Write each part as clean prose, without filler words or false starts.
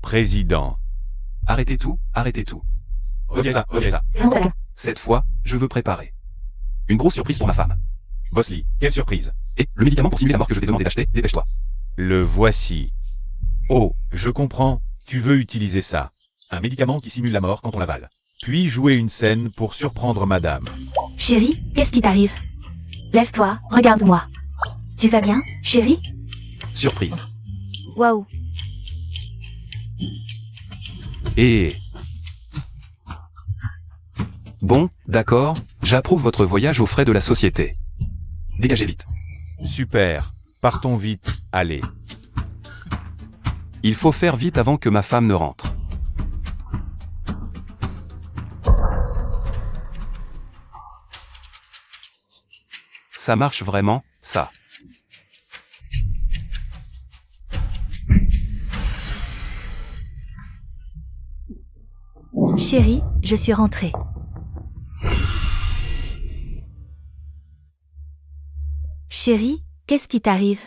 Président. Arrêtez tout, arrêtez tout. Reviens ça, reviens ça. C'est honteux. Cette fois, je veux préparer une grosse surprise pour ma femme. Bosley, quelle surprise. Et le médicament pour simuler la mort que je t'ai demandé d'acheter, dépêche-toi. Le voici. Oh, je comprends, tu veux utiliser ça. Un médicament qui simule la mort quand on l'avale. Puis jouer une scène pour surprendre madame. Chérie, qu'est-ce qui t'arrive? Lève-toi, regarde-moi. Tu vas bien, chérie? Surprise. Waouh. Et... Bon, d'accord, j'approuve votre voyage aux frais de la société. Dégagez vite. Super, partons vite, allez. Il faut faire vite avant que ma femme ne rentre. Ça marche vraiment, ça. Chérie, je suis rentrée. Chérie, qu'est-ce qui t'arrive?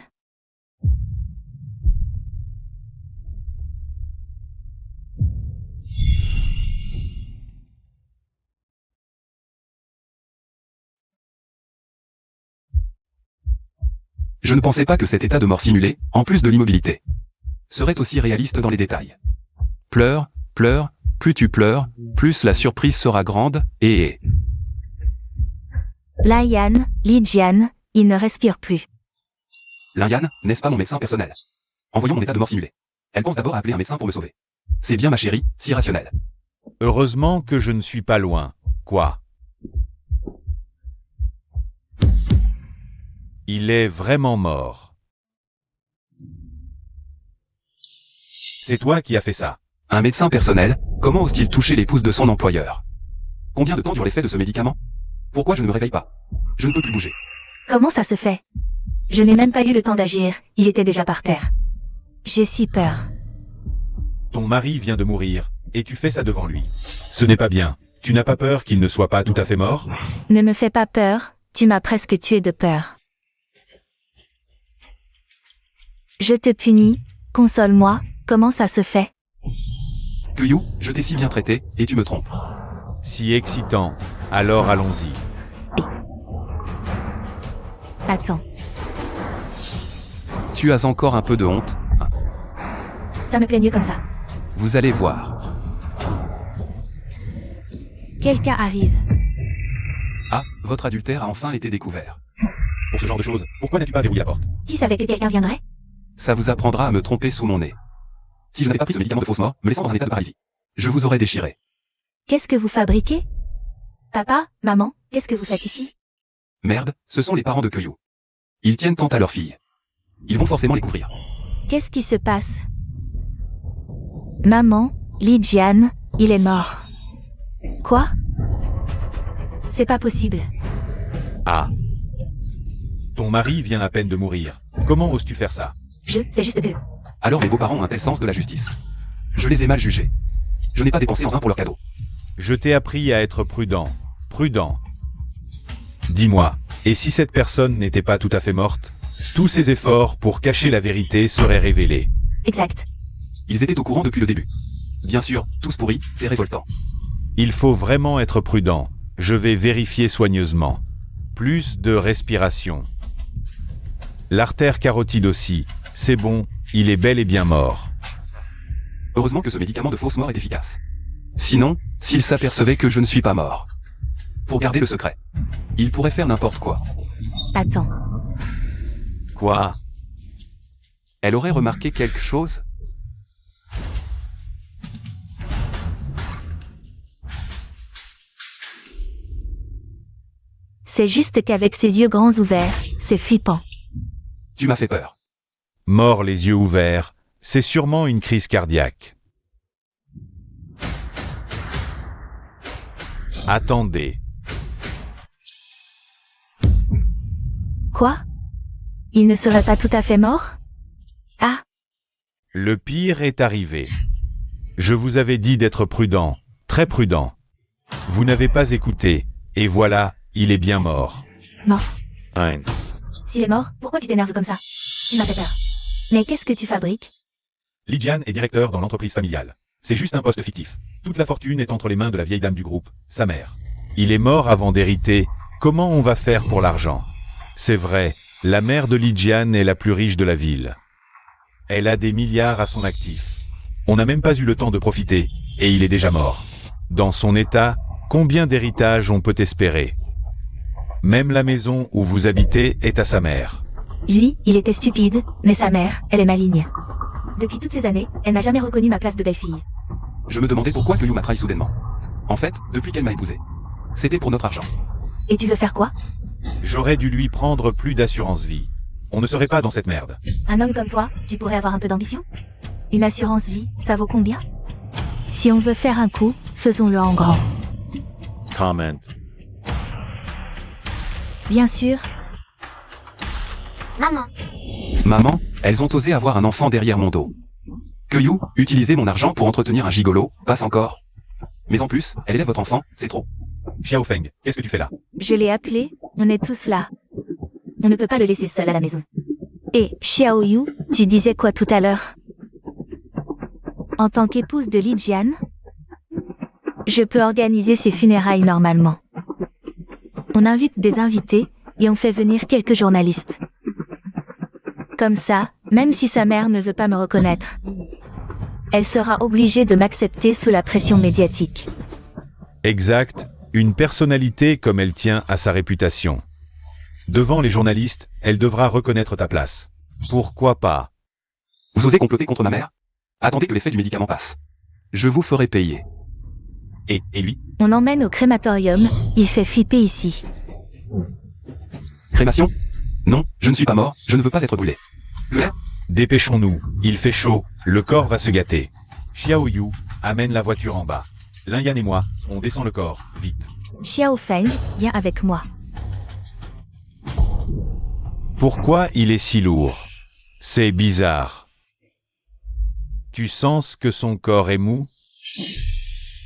Je ne pensais pas que cet état de mort simulé, en plus de l'immobilité, serait aussi réaliste dans les détails. Pleure, pleure, plus tu pleures, plus la surprise sera grande, et... Lijian, il ne respire plus. Lingyan, n'est-ce pas mon médecin personnel? Envoyons mon état de mort simulé. Elle pense d'abord à appeler un médecin pour me sauver. C'est bien ma chérie, si rationnelle. Heureusement que je ne suis pas loin. Quoi? Il est vraiment mort. C'est toi qui as fait ça. Un médecin personnel, comment ose-t-il toucher l'épouse de son employeur? Combien de temps dure l'effet de ce médicament? Pourquoi je ne me réveille pas? Je ne peux plus bouger. Comment ça se fait? Je n'ai même pas eu le temps d'agir, il était déjà par terre. J'ai si peur. Ton mari vient de mourir, et tu fais ça devant lui. Ce n'est pas bien. Tu n'as pas peur qu'il ne soit pas tout à fait mort? Ne me fais pas peur, tu m'as presque tué de peur. Je te punis, console-moi, comment ça se fait? Kyu, je t'ai si bien traité, et tu me trompes. Si excitant. Alors allons-y. Attends, Tu as encore un peu de honte? ça me plaît mieux comme ça. Vous allez voir. Quelqu'un arrive. Ah, votre adultère a enfin été découvert. Pour ce genre de choses, pourquoi n'as-tu pas verrouillé la porte? Qui savait que quelqu'un viendrait? Ça vous apprendra à me tromper sous mon nez. Si je n'avais pas pris ce médicament de fausse mort, me laissant dans un état de paralysie, je vous aurais déchiré. Qu'est-ce que vous fabriquez? Papa, maman, qu'est-ce que vous faites ici? Merde, ce sont les parents de Kyu. Ils tiennent tant à leur fille. Ils vont forcément les couvrir. Qu'est-ce qui se passe? Maman, Lijian, il est mort. Quoi? C'est pas possible. Ah. Ton mari vient à peine de mourir. Comment oses-tu faire ça? C'est juste que... Alors mes beaux-parents ont un tel sens de la justice. Je les ai mal jugés. Je n'ai pas dépensé en vain pour leur cadeau. Je t'ai appris à être prudent. Prudent. Dis-moi, et si cette personne n'était pas tout à fait morte? Tous ces efforts pour cacher la vérité seraient révélés. Exact. Ils étaient au courant depuis le début. Bien sûr, tous pourris, c'est révoltant. Il faut vraiment être prudent. Je vais vérifier soigneusement. Plus de respiration. L'artère carotide aussi. C'est bon, il est bel et bien mort. Heureusement que ce médicament de fausse mort est efficace. Sinon, s'il s'apercevait que je ne suis pas mort. Pour garder le secret. Il pourrait faire n'importe quoi. Attends. Quoi? Elle aurait remarqué quelque chose? C'est juste qu'avec ses yeux grands ouverts, c'est flippant. Tu m'as fait peur. Mort les yeux ouverts, c'est sûrement une crise cardiaque. Attendez. Quoi? Il ne serait pas tout à fait mort? Ah, Le pire est arrivé. Je vous avais dit d'être prudent, très prudent. Vous n'avez pas écouté, et voilà, il est bien mort. mort. Hein. S'il est mort, pourquoi tu t'énerves comme ça? Tu m'as fait peur. Mais qu'est-ce que tu fabriques? Lijian est directeur dans l'entreprise familiale. C'est juste un poste fictif. Toute la fortune est entre les mains de la vieille dame du groupe, sa mère. Il est mort avant d'hériter. Comment on va faire pour l'argent? C'est vrai, la mère de Lijian est la plus riche de la ville. Elle a des milliards à son actif. On n'a même pas eu le temps de profiter, et il est déjà mort. Dans son état, combien d'héritages on peut espérer? Même la maison où vous habitez est à sa mère. Lui, il était stupide, mais sa mère, elle est maligne. Depuis toutes ces années, elle n'a jamais reconnu ma place de belle-fille. Je me demandais pourquoi Kyu m'a trahi soudainement. En fait, depuis qu'elle m'a épousé. C'était pour notre argent. Et tu veux faire quoi? J'aurais dû lui prendre plus d'assurance vie. On ne serait pas dans cette merde. Un homme comme toi, tu pourrais avoir un peu d'ambition? Une assurance vie, ça vaut combien? Si on veut faire un coup, faisons-le en grand. Comment. Bien sûr. Maman, elles ont osé avoir un enfant derrière mon dos. Kyu, utiliser mon argent pour entretenir un gigolo, passe encore. Mais en plus, elle élève votre enfant, c'est trop. Xiao Feng, qu'est-ce que tu fais là? Je l'ai appelé, on est tous là. On ne peut pas le laisser seul à la maison. Et, Xiao Yu, tu disais quoi tout à l'heure? En tant qu'épouse de Lijian, je peux organiser ses funérailles normalement. On invite des invités, et on fait venir quelques journalistes. Comme ça, même si sa mère ne veut pas me reconnaître, elle sera obligée de m'accepter sous la pression médiatique. Exact, une personnalité comme elle tient à sa réputation. Devant les journalistes, elle devra reconnaître ta place. Pourquoi pas? Vous osez comploter contre ma mère? Attendez que l'effet du médicament passe. Je vous ferai payer. Et lui? On l'emmène au crématorium, il fait flipper ici. Crémation? Non, je ne suis pas mort, je ne veux pas être brûlé. Dépêchons-nous, il fait chaud, le corps va se gâter. Xiao Yu, amène la voiture en bas. Linyan et moi, on descend le corps, vite. Xiao Feng, viens avec moi. Pourquoi il est si lourd? C'est bizarre. Tu sens que son corps est mou?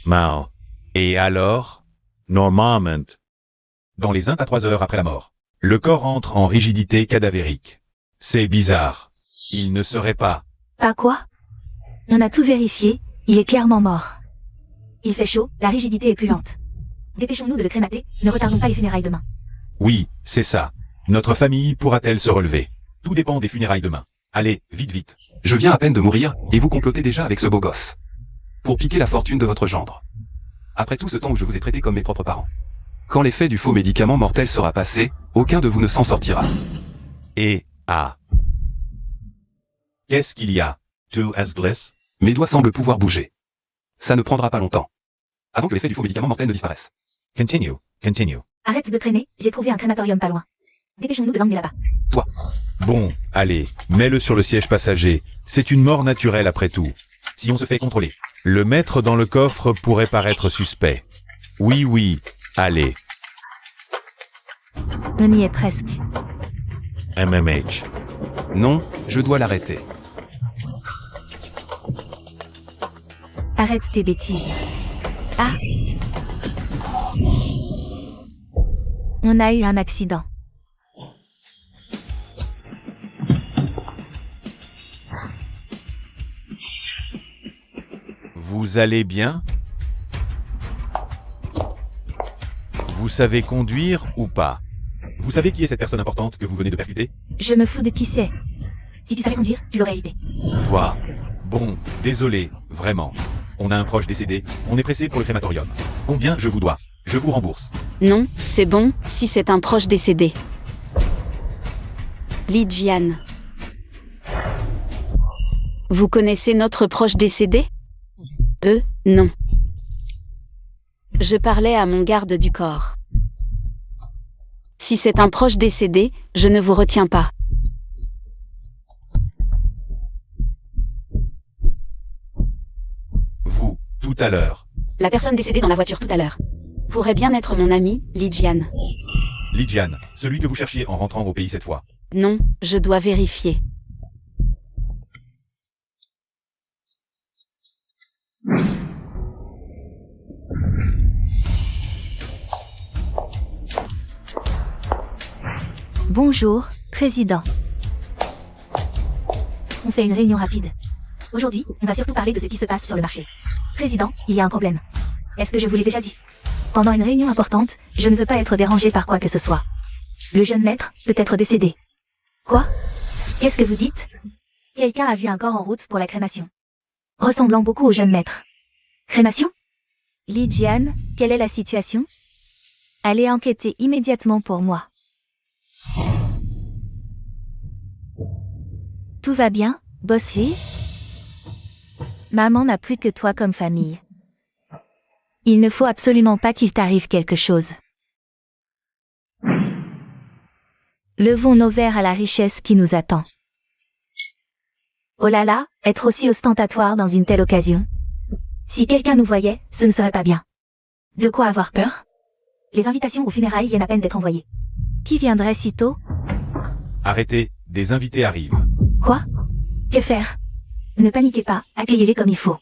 Mao. Et alors? Normalement. Dans les 1 à 3 heures après la mort. Le corps entre en rigidité cadavérique. C'est bizarre. Il ne serait pas. Pas quoi? On a tout vérifié, il est clairement mort. Il fait chaud, la rigidité est plus lente. Dépêchons-nous de le crémater, ne retardons pas les funérailles demain. Oui, c'est ça. Notre famille pourra-t-elle se relever? Tout dépend des funérailles demain. Allez, vite, vite. Je viens à peine de mourir, et vous complotez déjà avec ce beau gosse. Pour piquer la fortune de votre gendre. Après tout ce temps où je vous ai traité comme mes propres parents. Quand l'effet du faux médicament mortel sera passé, aucun de vous ne s'en sortira. Et, ah. Qu'est-ce qu'il y a? To as bliss? Mes doigts semblent pouvoir bouger. Ça ne prendra pas longtemps. Avant que l'effet du faux médicament mortel ne disparaisse. Continue. Arrête de traîner, j'ai trouvé un crématorium pas loin. Dépêchons-nous de l'emmener là-bas. Toi. Bon, allez, mets-le sur le siège passager. C'est une mort naturelle après tout. Si on se fait contrôler. Le mettre dans le coffre pourrait paraître suspect. Oui, allez. On y est presque. MMH. Non, je dois l'arrêter. Arrête tes bêtises. Ah! On a eu un accident. Vous allez bien? Vous savez conduire ou pas? Vous savez qui est cette personne importante que vous venez de percuter? Je me fous de qui c'est. Si tu savais conduire, tu l'aurais évité. Toi. Bon, désolé, vraiment. On a un proche décédé, on est pressé pour le crématorium. Combien je vous dois? Je vous rembourse. Non, c'est bon, si c'est un proche décédé. Lijian. Vous connaissez notre proche décédé? Non. Je parlais à mon garde du corps. Si c'est un proche décédé, je ne vous retiens pas. Vous, tout à l'heure. La personne décédée dans la voiture tout à l'heure pourrait bien être mon ami, Lijian. Lijian, celui que vous cherchiez en rentrant au pays cette fois. Non, je dois vérifier. Bonjour, président. On fait une réunion rapide. Aujourd'hui, on va surtout parler de ce qui se passe sur le marché. Président, il y a un problème. Est-ce que je vous l'ai déjà dit? Pendant une réunion importante, je ne veux pas être dérangé par quoi que ce soit. Le jeune maître peut être décédé. Quoi? Qu'est-ce que vous dites? Quelqu'un a vu un corps en route pour la crémation. Ressemblant beaucoup au jeune maître. Crémation? Li Jian, quelle est la situation? Allez enquêter immédiatement pour moi. Tout va bien, boss fille? Maman n'a plus que toi comme famille. Il ne faut absolument pas qu'il t'arrive quelque chose. Levons nos verres à la richesse qui nous attend. Oh là là, être aussi ostentatoire dans une telle occasion. Si quelqu'un nous voyait, ce ne serait pas bien. De quoi avoir peur? Les invitations aux funérailles viennent à peine d'être envoyées. Qui viendrait si tôt? Arrêtez, des invités arrivent. Quoi? Que faire? Ne paniquez pas, accueillez-les comme il faut.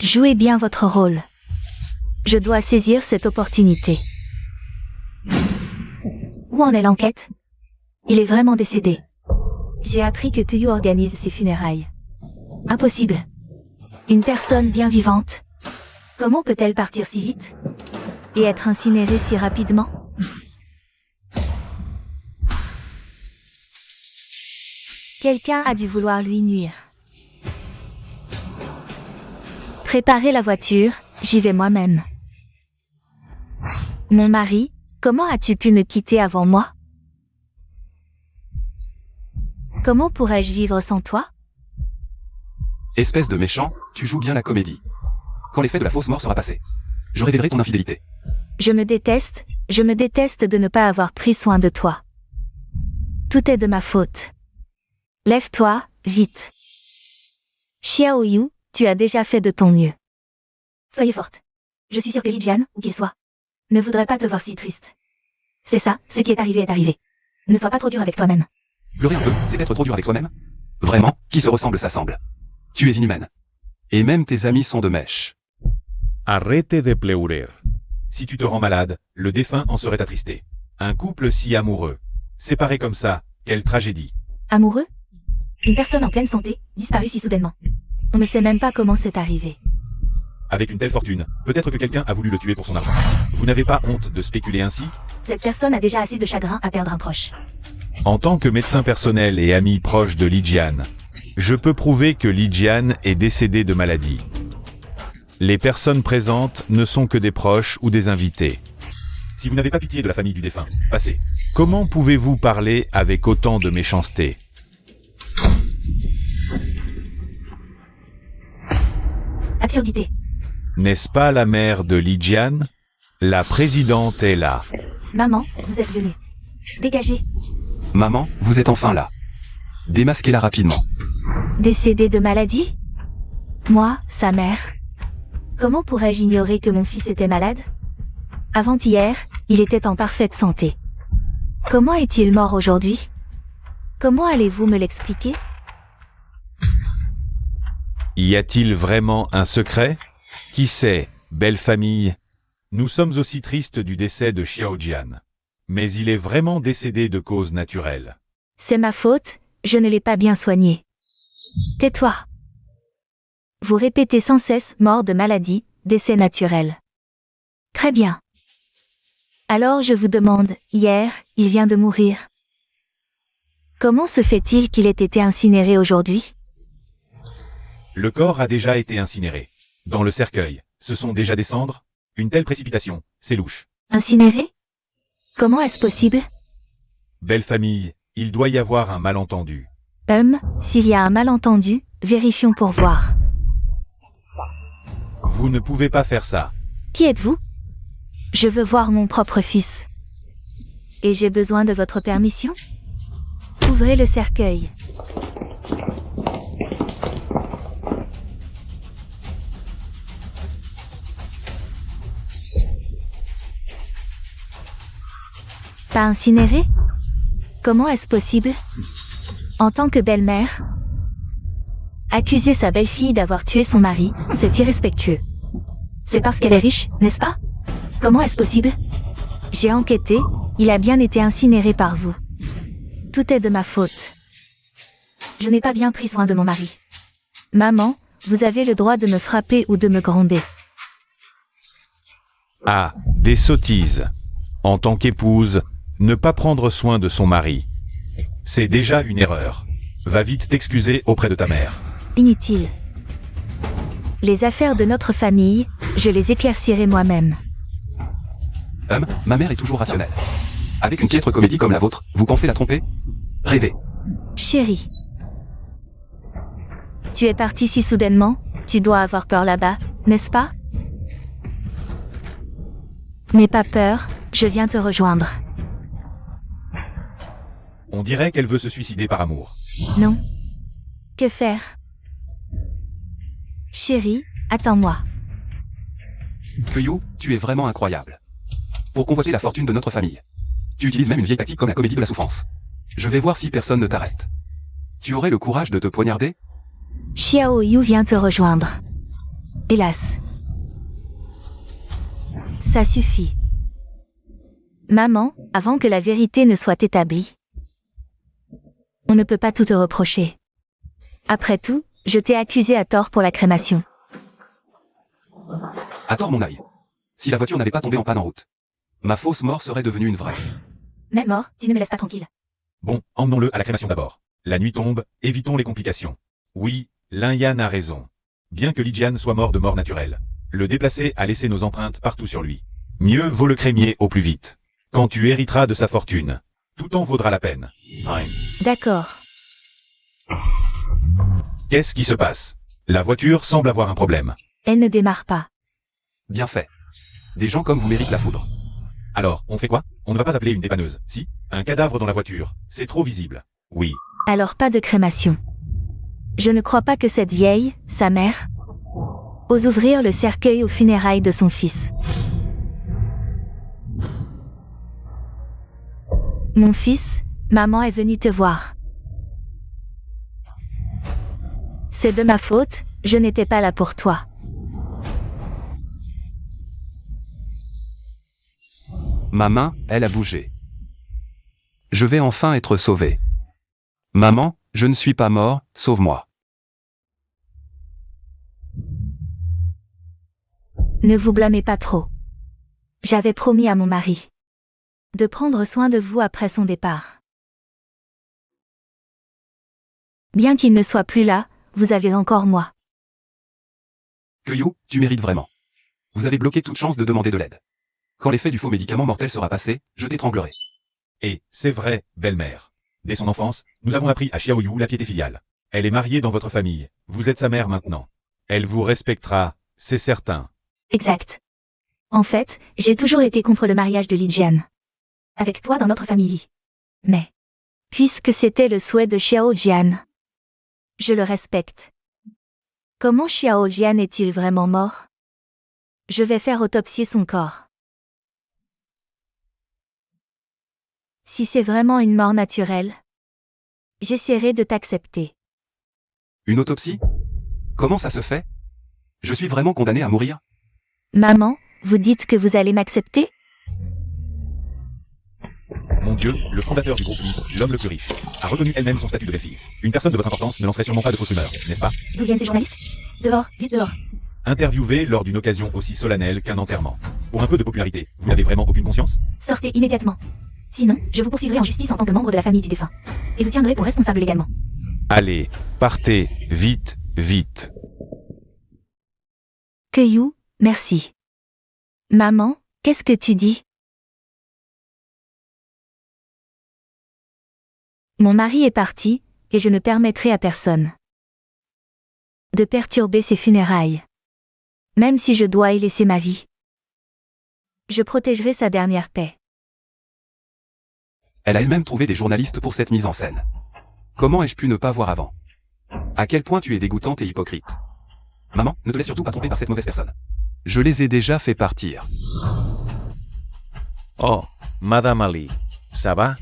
Jouez bien votre rôle. Je dois saisir cette opportunité. Où en est l'enquête? Il est vraiment décédé. J'ai appris que Kuyu organise ses funérailles. Impossible. Une personne bien vivante. Comment peut-elle partir si vite? Et être incinérée si rapidement? Quelqu'un a dû vouloir lui nuire. Préparez la voiture, j'y vais moi-même. Mon mari, comment as-tu pu me quitter avant moi? Comment pourrais-je vivre sans toi? Espèce de méchant, tu joues bien la comédie. Quand l'effet de la fausse mort sera passé, je révélerai ton infidélité. Je me déteste de ne pas avoir pris soin de toi. Tout est de ma faute. Lève-toi, vite. Xiao Yu, tu as déjà fait de ton mieux. Soyez forte. Je suis sûre que Li Jian, où qu'il soit, ne voudrait pas te voir si triste. C'est ça, ce qui est arrivé. Ne sois pas trop dur avec toi-même. Pleurer un peu, c'est être trop dur avec soi-même? Vraiment, qui se ressemble s'assemble. Tu es inhumaine. Et même tes amis sont de mèche. Arrête de pleurer. Si tu te rends malade, le défunt en serait attristé. Un couple si amoureux. Séparé comme ça, quelle tragédie. Amoureux? Une personne en pleine santé, disparue si soudainement. On ne sait même pas comment c'est arrivé. Avec une telle fortune, peut-être que quelqu'un a voulu le tuer pour son argent. Vous n'avez pas honte de spéculer ainsi? Cette personne a déjà assez de chagrin à perdre un proche. En tant que médecin personnel et ami proche de Li Jian, je peux prouver que Li Jian est décédé de maladie. Les personnes présentes ne sont que des proches ou des invités. Si vous n'avez pas pitié de la famille du défunt, passez. Comment pouvez-vous parler avec autant de méchanceté? Absurdité. N'est-ce pas la mère de Li Jian? La présidente est là. Maman, vous êtes venue. Dégagez. Maman, vous êtes enfin là. Démasquez-la rapidement. Décédé de maladie? Moi, sa mère. Comment pourrais-je ignorer que mon fils était malade? Avant-hier, il était en parfaite santé. Comment est-il mort aujourd'hui? Comment allez-vous me l'expliquer? Y a-t-il vraiment un secret? Qui sait, belle famille? Nous sommes aussi tristes du décès de Xiao Jian. Mais il est vraiment décédé de cause naturelle. C'est ma faute, je ne l'ai pas bien soigné. Tais-toi. Vous répétez sans cesse mort de maladie, décès naturel. Très bien. Alors je vous demande, hier, il vient de mourir. Comment se fait-il qu'il ait été incinéré aujourd'hui? Le corps a déjà été incinéré. Dans le cercueil, ce sont déjà des cendres? Une telle précipitation, c'est louche. Incinéré? Comment est-ce possible? Belle famille, il doit y avoir un malentendu. S'il y a un malentendu, vérifions pour voir. Vous ne pouvez pas faire ça. Qui êtes-vous? Je veux voir mon propre fils. Et j'ai besoin de votre permission? Ouvrez le cercueil. Pas incinéré? Comment est-ce possible? En tant que belle-mère, accuser sa belle-fille d'avoir tué son mari, c'est irrespectueux. C'est parce qu'elle est riche, n'est-ce pas? Comment est-ce possible? J'ai enquêté, il a bien été incinéré par vous. Tout est de ma faute. Je n'ai pas bien pris soin de mon mari. Maman, vous avez le droit de me frapper ou de me gronder. Ah, des sottises. En tant qu'épouse, ne pas prendre soin de son mari. C'est déjà une erreur. Va vite t'excuser auprès de ta mère. Inutile. Les affaires de notre famille, je les éclaircirai moi-même. Ma mère est toujours rationnelle. Avec une piètre comédie comme la vôtre, vous pensez la tromper? Rêvez. Chérie. Tu es parti si soudainement, tu dois avoir peur là-bas, n'est-ce pas? N'aie pas peur, je viens te rejoindre. On dirait qu'elle veut se suicider par amour. Non. Que faire? Chérie, attends-moi. Kyu, tu es vraiment incroyable. Pour convoiter la fortune de notre famille. Tu utilises même une vieille tactique comme la comédie de la souffrance. Je vais voir si personne ne t'arrête. Tu aurais le courage de te poignarder? Xiao Yu vient te rejoindre. Hélas. Ça suffit. Maman, avant que la vérité ne soit établie, on ne peut pas tout te reprocher. Après tout, je t'ai accusé à tort pour la crémation. À tort mon œil. Si la voiture n'avait pas tombé en panne en route, ma fausse mort serait devenue une vraie. Même mort, tu ne me laisses pas tranquille. Bon, emmenons-le à la crémation d'abord. La nuit tombe, évitons les complications. Oui, Lin-Yan a raison. Bien que Lijian soit mort de mort naturelle, le déplacer a laissé nos empreintes partout sur lui. Mieux vaut le crémier au plus vite. Quand tu hériteras de sa fortune, tout en vaudra la peine. Ouais. D'accord. Qu'est-ce qui se passe? La voiture semble avoir un problème. Elle ne démarre pas. Bien fait. Des gens comme vous méritent la foudre. Alors, on fait quoi? On ne va pas appeler une dépanneuse, si? Un cadavre dans la voiture, c'est trop visible. Oui. Alors pas de crémation. Je ne crois pas que cette vieille, sa mère, ose ouvrir le cercueil aux funérailles de son fils. Mon fils, maman est venue te voir. C'est de ma faute, je n'étais pas là pour toi. Ma main, elle a bougé. Je vais enfin être sauvé. Maman, je ne suis pas mort, sauve-moi. Ne vous blâmez pas trop. J'avais promis à mon mari de prendre soin de vous après son départ. Bien qu'il ne soit plus là, vous avez encore moi. Kyu, tu mérites vraiment. Vous avez bloqué toute chance de demander de l'aide. Quand l'effet du faux médicament mortel sera passé, je t'étranglerai. Et, c'est vrai, belle-mère. Dès son enfance, nous avons appris à Xiaoyu la piété filiale. Elle est mariée dans votre famille, vous êtes sa mère maintenant. Elle vous respectera, c'est certain. Exact. En fait, j'ai toujours été contre le mariage de Lijian avec toi dans notre famille. Mais, puisque c'était le souhait de Xiao Jian, je le respecte. Comment Xiao Jian est-il vraiment mort? Je vais faire autopsier son corps. Si c'est vraiment une mort naturelle, j'essaierai de t'accepter. Une autopsie? Comment ça se fait? Je suis vraiment condamné à mourir? Maman, vous dites que vous allez m'accepter? Mon Dieu, le fondateur du groupe Li, l'homme le plus riche, a reconnu elle-même son statut de belle-fille. Une personne de votre importance ne lancerait sûrement pas de fausses rumeurs, n'est-ce pas? D'où viennent ces journalistes? Dehors, vite dehors. Interviewé lors d'une occasion aussi solennelle qu'un enterrement. Pour un peu de popularité, vous n'avez vraiment aucune conscience? Sortez immédiatement. Sinon, je vous poursuivrai en justice en tant que membre de la famille du défunt. Et vous tiendrez pour responsable légalement. Allez, partez, vite, vite. Kyu, merci. Maman, qu'est-ce que tu dis? Mon mari est parti, et je ne permettrai à personne de perturber ses funérailles. Même si je dois y laisser ma vie, je protégerai sa dernière paix. Elle a elle-même trouvé des journalistes pour cette mise en scène. Comment ai-je pu ne pas voir avant? À quel point tu es dégoûtante et hypocrite. Maman, ne te laisse surtout pas tromper par cette mauvaise personne. Je les ai déjà fait partir. Oh, Madame Ali, ça va?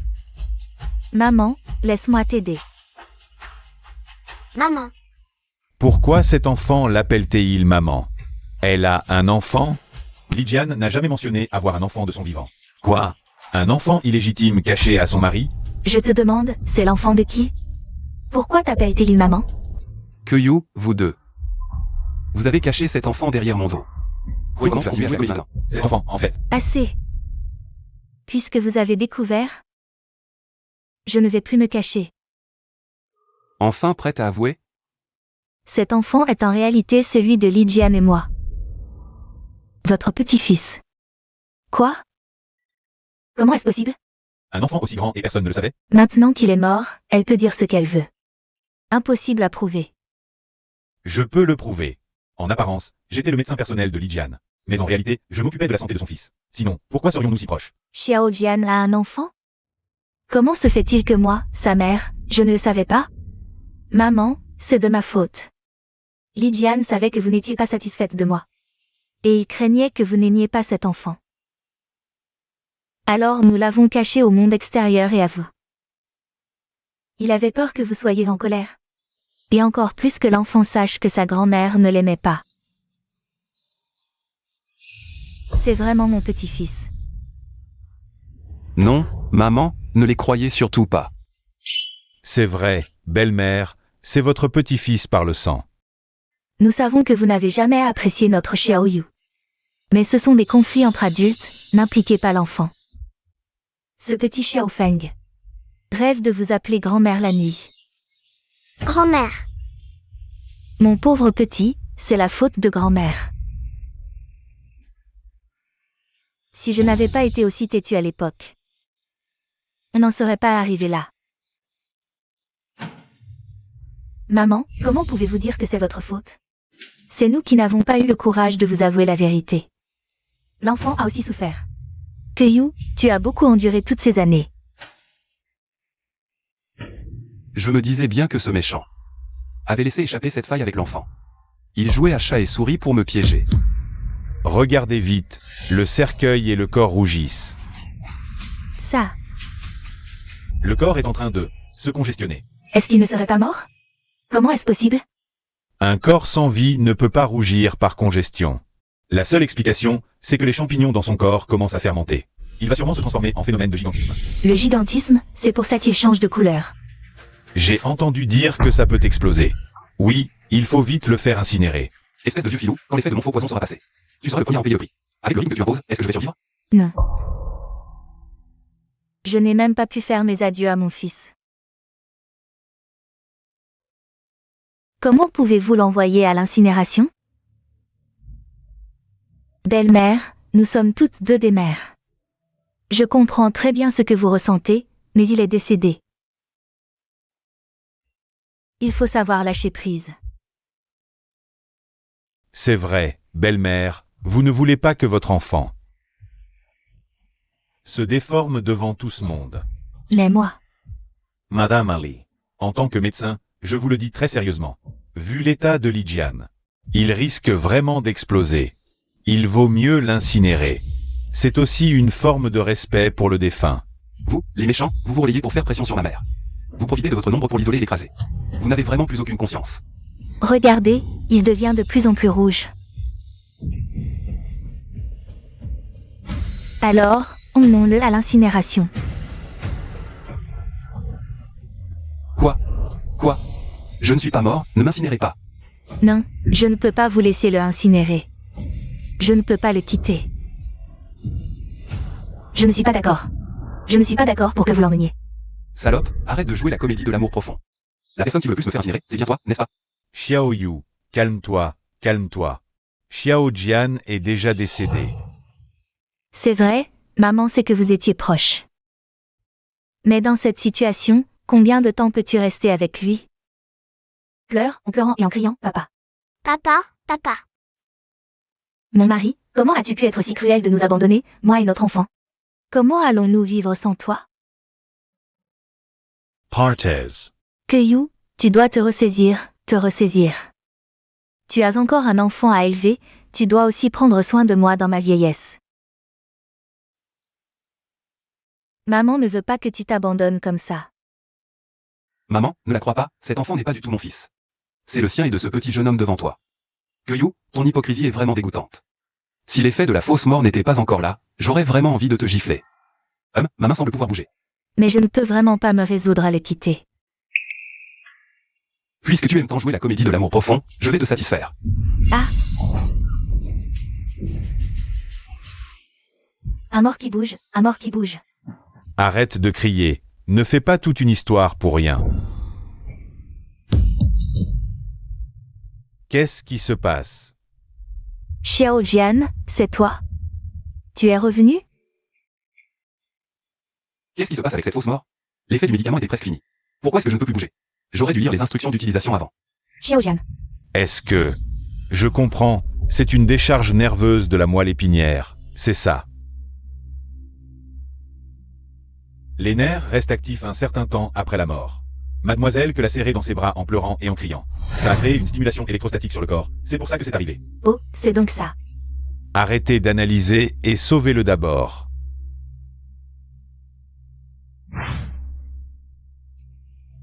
Maman, laisse-moi t'aider. Maman, Pourquoi cet enfant l'appelle-t-il maman? Elle a un enfant? Lijian n'a jamais mentionné avoir un enfant de son vivant. Quoi? Un enfant illégitime caché à son mari? Je te demande, c'est l'enfant de qui? Pourquoi t'appelles-t-il maman? Yu, vous deux. Vous avez caché cet enfant derrière mon dos. Vous voyez comment je suis joué comme ça. Cet enfant, en fait. Assez. Puisque vous avez découvert, je ne vais plus me cacher. Enfin prête à avouer? Cet enfant est en réalité celui de Lijian et moi. Votre petit-fils. Quoi? Comment est-ce possible? Un enfant aussi grand et personne ne le savait? Maintenant qu'il est mort, elle peut dire ce qu'elle veut. Impossible à prouver. Je peux le prouver. En apparence, j'étais le médecin personnel de Lijian. Mais en réalité, je m'occupais de la santé de son fils. Sinon, pourquoi serions-nous si proches? Xiao Jian a un enfant? Comment se fait-il que moi, sa mère, je ne le savais pas? Maman, c'est de ma faute. Lijian savait que vous n'étiez pas satisfaite de moi. Et il craignait que vous n'aimiez pas cet enfant. Alors nous l'avons caché au monde extérieur et à vous. Il avait peur que vous soyez en colère. Et encore plus que l'enfant sache que sa grand-mère ne l'aimait pas. C'est vraiment mon petit-fils. Non, maman, ne les croyez surtout pas. C'est vrai, belle-mère, c'est votre petit-fils par le sang. Nous savons que vous n'avez jamais apprécié notre Xiaoyu. Mais ce sont des conflits entre adultes, n'impliquez pas l'enfant. Ce petit Xiaofeng rêve de vous appeler grand-mère la nuit. Grand-mère. Mon pauvre petit, c'est la faute de grand-mère. Si je n'avais pas été aussi têtue à l'époque, on n'en serait pas arrivé là. Maman, comment pouvez-vous dire que c'est votre faute? C'est nous qui n'avons pas eu le courage de vous avouer la vérité. L'enfant a aussi souffert. Yu, tu as beaucoup enduré toutes ces années. Je me disais bien que ce méchant avait laissé échapper cette faille avec l'enfant. Il jouait à chat et souris pour me piéger. Regardez vite, le cercueil et le corps rougissent. Ça, Le corps est en train de se congestionner. est-ce qu'il ne serait pas mort? Comment est-ce possible? Un corps sans vie ne peut pas rougir par congestion. La seule explication, c'est que les champignons dans son corps commencent à fermenter. Il va sûrement se transformer en phénomène de gigantisme. Le gigantisme, c'est pour ça qu'il change de couleur. J'ai entendu dire que ça peut exploser. Oui, il faut vite le faire incinérer. Espèce de vieux filou, quand l'effet de mon faux poison sera passé. Tu seras le premier à en payer le prix. Avec le rythme que tu imposes, est-ce que je vais survivre? Non. Je n'ai même pas pu faire mes adieux à mon fils. Comment pouvez-vous l'envoyer à l'incinération? Belle-mère, nous sommes toutes deux des mères. Je comprends très bien ce que vous ressentez, mais il est décédé. Il faut savoir lâcher prise. C'est vrai, belle-mère, vous ne voulez pas que votre enfant se déforme devant tout ce monde. Mais moi, Madame Ali, en tant que médecin, je vous le dis très sérieusement. Vu l'état de Lijian, il risque vraiment d'exploser. Il vaut mieux l'incinérer. C'est aussi une forme de respect pour le défunt. Vous, les méchants, vous vous relayez pour faire pression sur ma mère. Vous profitez de votre nombre pour l'isoler et l'écraser. Vous n'avez vraiment plus aucune conscience. regardez, il devient de plus en plus rouge. Alors, emmenons-le à l'incinération. Quoi? Je ne suis pas mort, ne m'incinérez pas. Non, je ne peux pas vous laisser le incinérer. Je ne peux pas le quitter. Je ne suis pas d'accord. Je ne suis pas d'accord pour que vous l'emmeniez. Salope, arrête de jouer la comédie de l'amour profond. La personne qui veut le plus me faire incinérer, c'est bien toi, n'est-ce pas? Xiaoyu, calme-toi, calme-toi. Xiao Jian est déjà décédé. C'est vrai, maman sait que vous étiez proche. Mais dans cette situation, combien de temps peux-tu rester avec lui? Pleure, en pleurant et en criant, papa. Papa, papa. Mon mari, comment as-tu pu être si cruel de nous abandonner, moi et notre enfant? Comment allons-nous vivre sans toi? Partez. Yu, tu dois te ressaisir, te ressaisir. Tu as encore un enfant à élever, tu dois aussi prendre soin de moi dans ma vieillesse. Maman ne veut pas que tu t'abandonnes comme ça. Maman, ne la crois pas, cet enfant n'est pas du tout mon fils. C'est le sien et de ce petit jeune homme devant toi. Yu, ton hypocrisie est vraiment dégoûtante. Si l'effet de la fausse mort n'était pas encore là, j'aurais vraiment envie de te gifler. Ma main semble pouvoir bouger. Mais je ne peux vraiment pas me résoudre à le quitter. Puisque tu aimes tant jouer la comédie de l'amour profond, je vais te satisfaire. Ah. Un mort qui bouge, un mort qui bouge. Arrête de crier. Ne fais pas toute une histoire pour rien. Qu'est-ce qui se passe? Xiao Jian, c'est toi. Tu es revenu? Qu'est-ce qui se passe avec cette fausse mort? L'effet du médicament était presque fini. Pourquoi est-ce que je ne peux plus bouger? J'aurais dû lire les instructions d'utilisation avant. Xiao Jian. Est-ce que... Je comprends, c'est une décharge nerveuse de la moelle épinière, c'est ça. Les nerfs restent actifs un certain temps après la mort. Mademoiselle que l'a serré dans ses bras en pleurant et en criant. Ça a créé une stimulation électrostatique sur le corps, c'est pour ça que c'est arrivé. Oh, c'est donc ça. Arrêtez d'analyser et sauvez-le d'abord.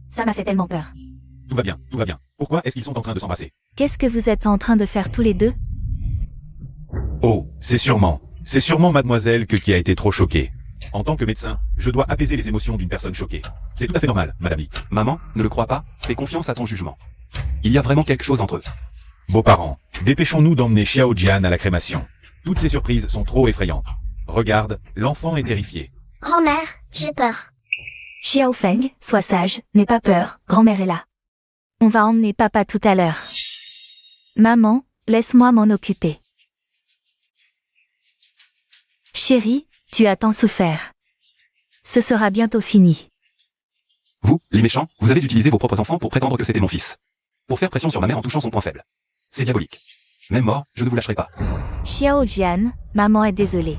Ça m'a fait tellement peur. Tout va bien, tout va bien. Pourquoi est-ce qu'ils sont en train de s'embrasser? Qu'est-ce que vous êtes en train de faire tous les deux? Oh, c'est sûrement mademoiselle qui a été trop choquée. En tant que médecin, je dois apaiser les émotions d'une personne choquée. C'est tout à fait normal, madame Lee. Maman, ne le crois pas, fais confiance à ton jugement. Il y a vraiment quelque chose entre eux. Beaux-parents, dépêchons-nous d'emmener Xiao Jian à la crémation. Toutes ces surprises sont trop effrayantes. Regarde, l'enfant est terrifié. Grand-mère, j'ai peur. Xiao Feng, sois sage, n'aie pas peur, grand-mère est là. On va emmener papa tout à l'heure. Maman, laisse-moi m'en occuper. Chérie, tu as tant souffert. Ce sera bientôt fini. Vous, les méchants, vous avez utilisé vos propres enfants pour prétendre que c'était mon fils. Pour faire pression sur ma mère en touchant son point faible. C'est diabolique. Même mort, je ne vous lâcherai pas. Xiao Jian, maman est désolée.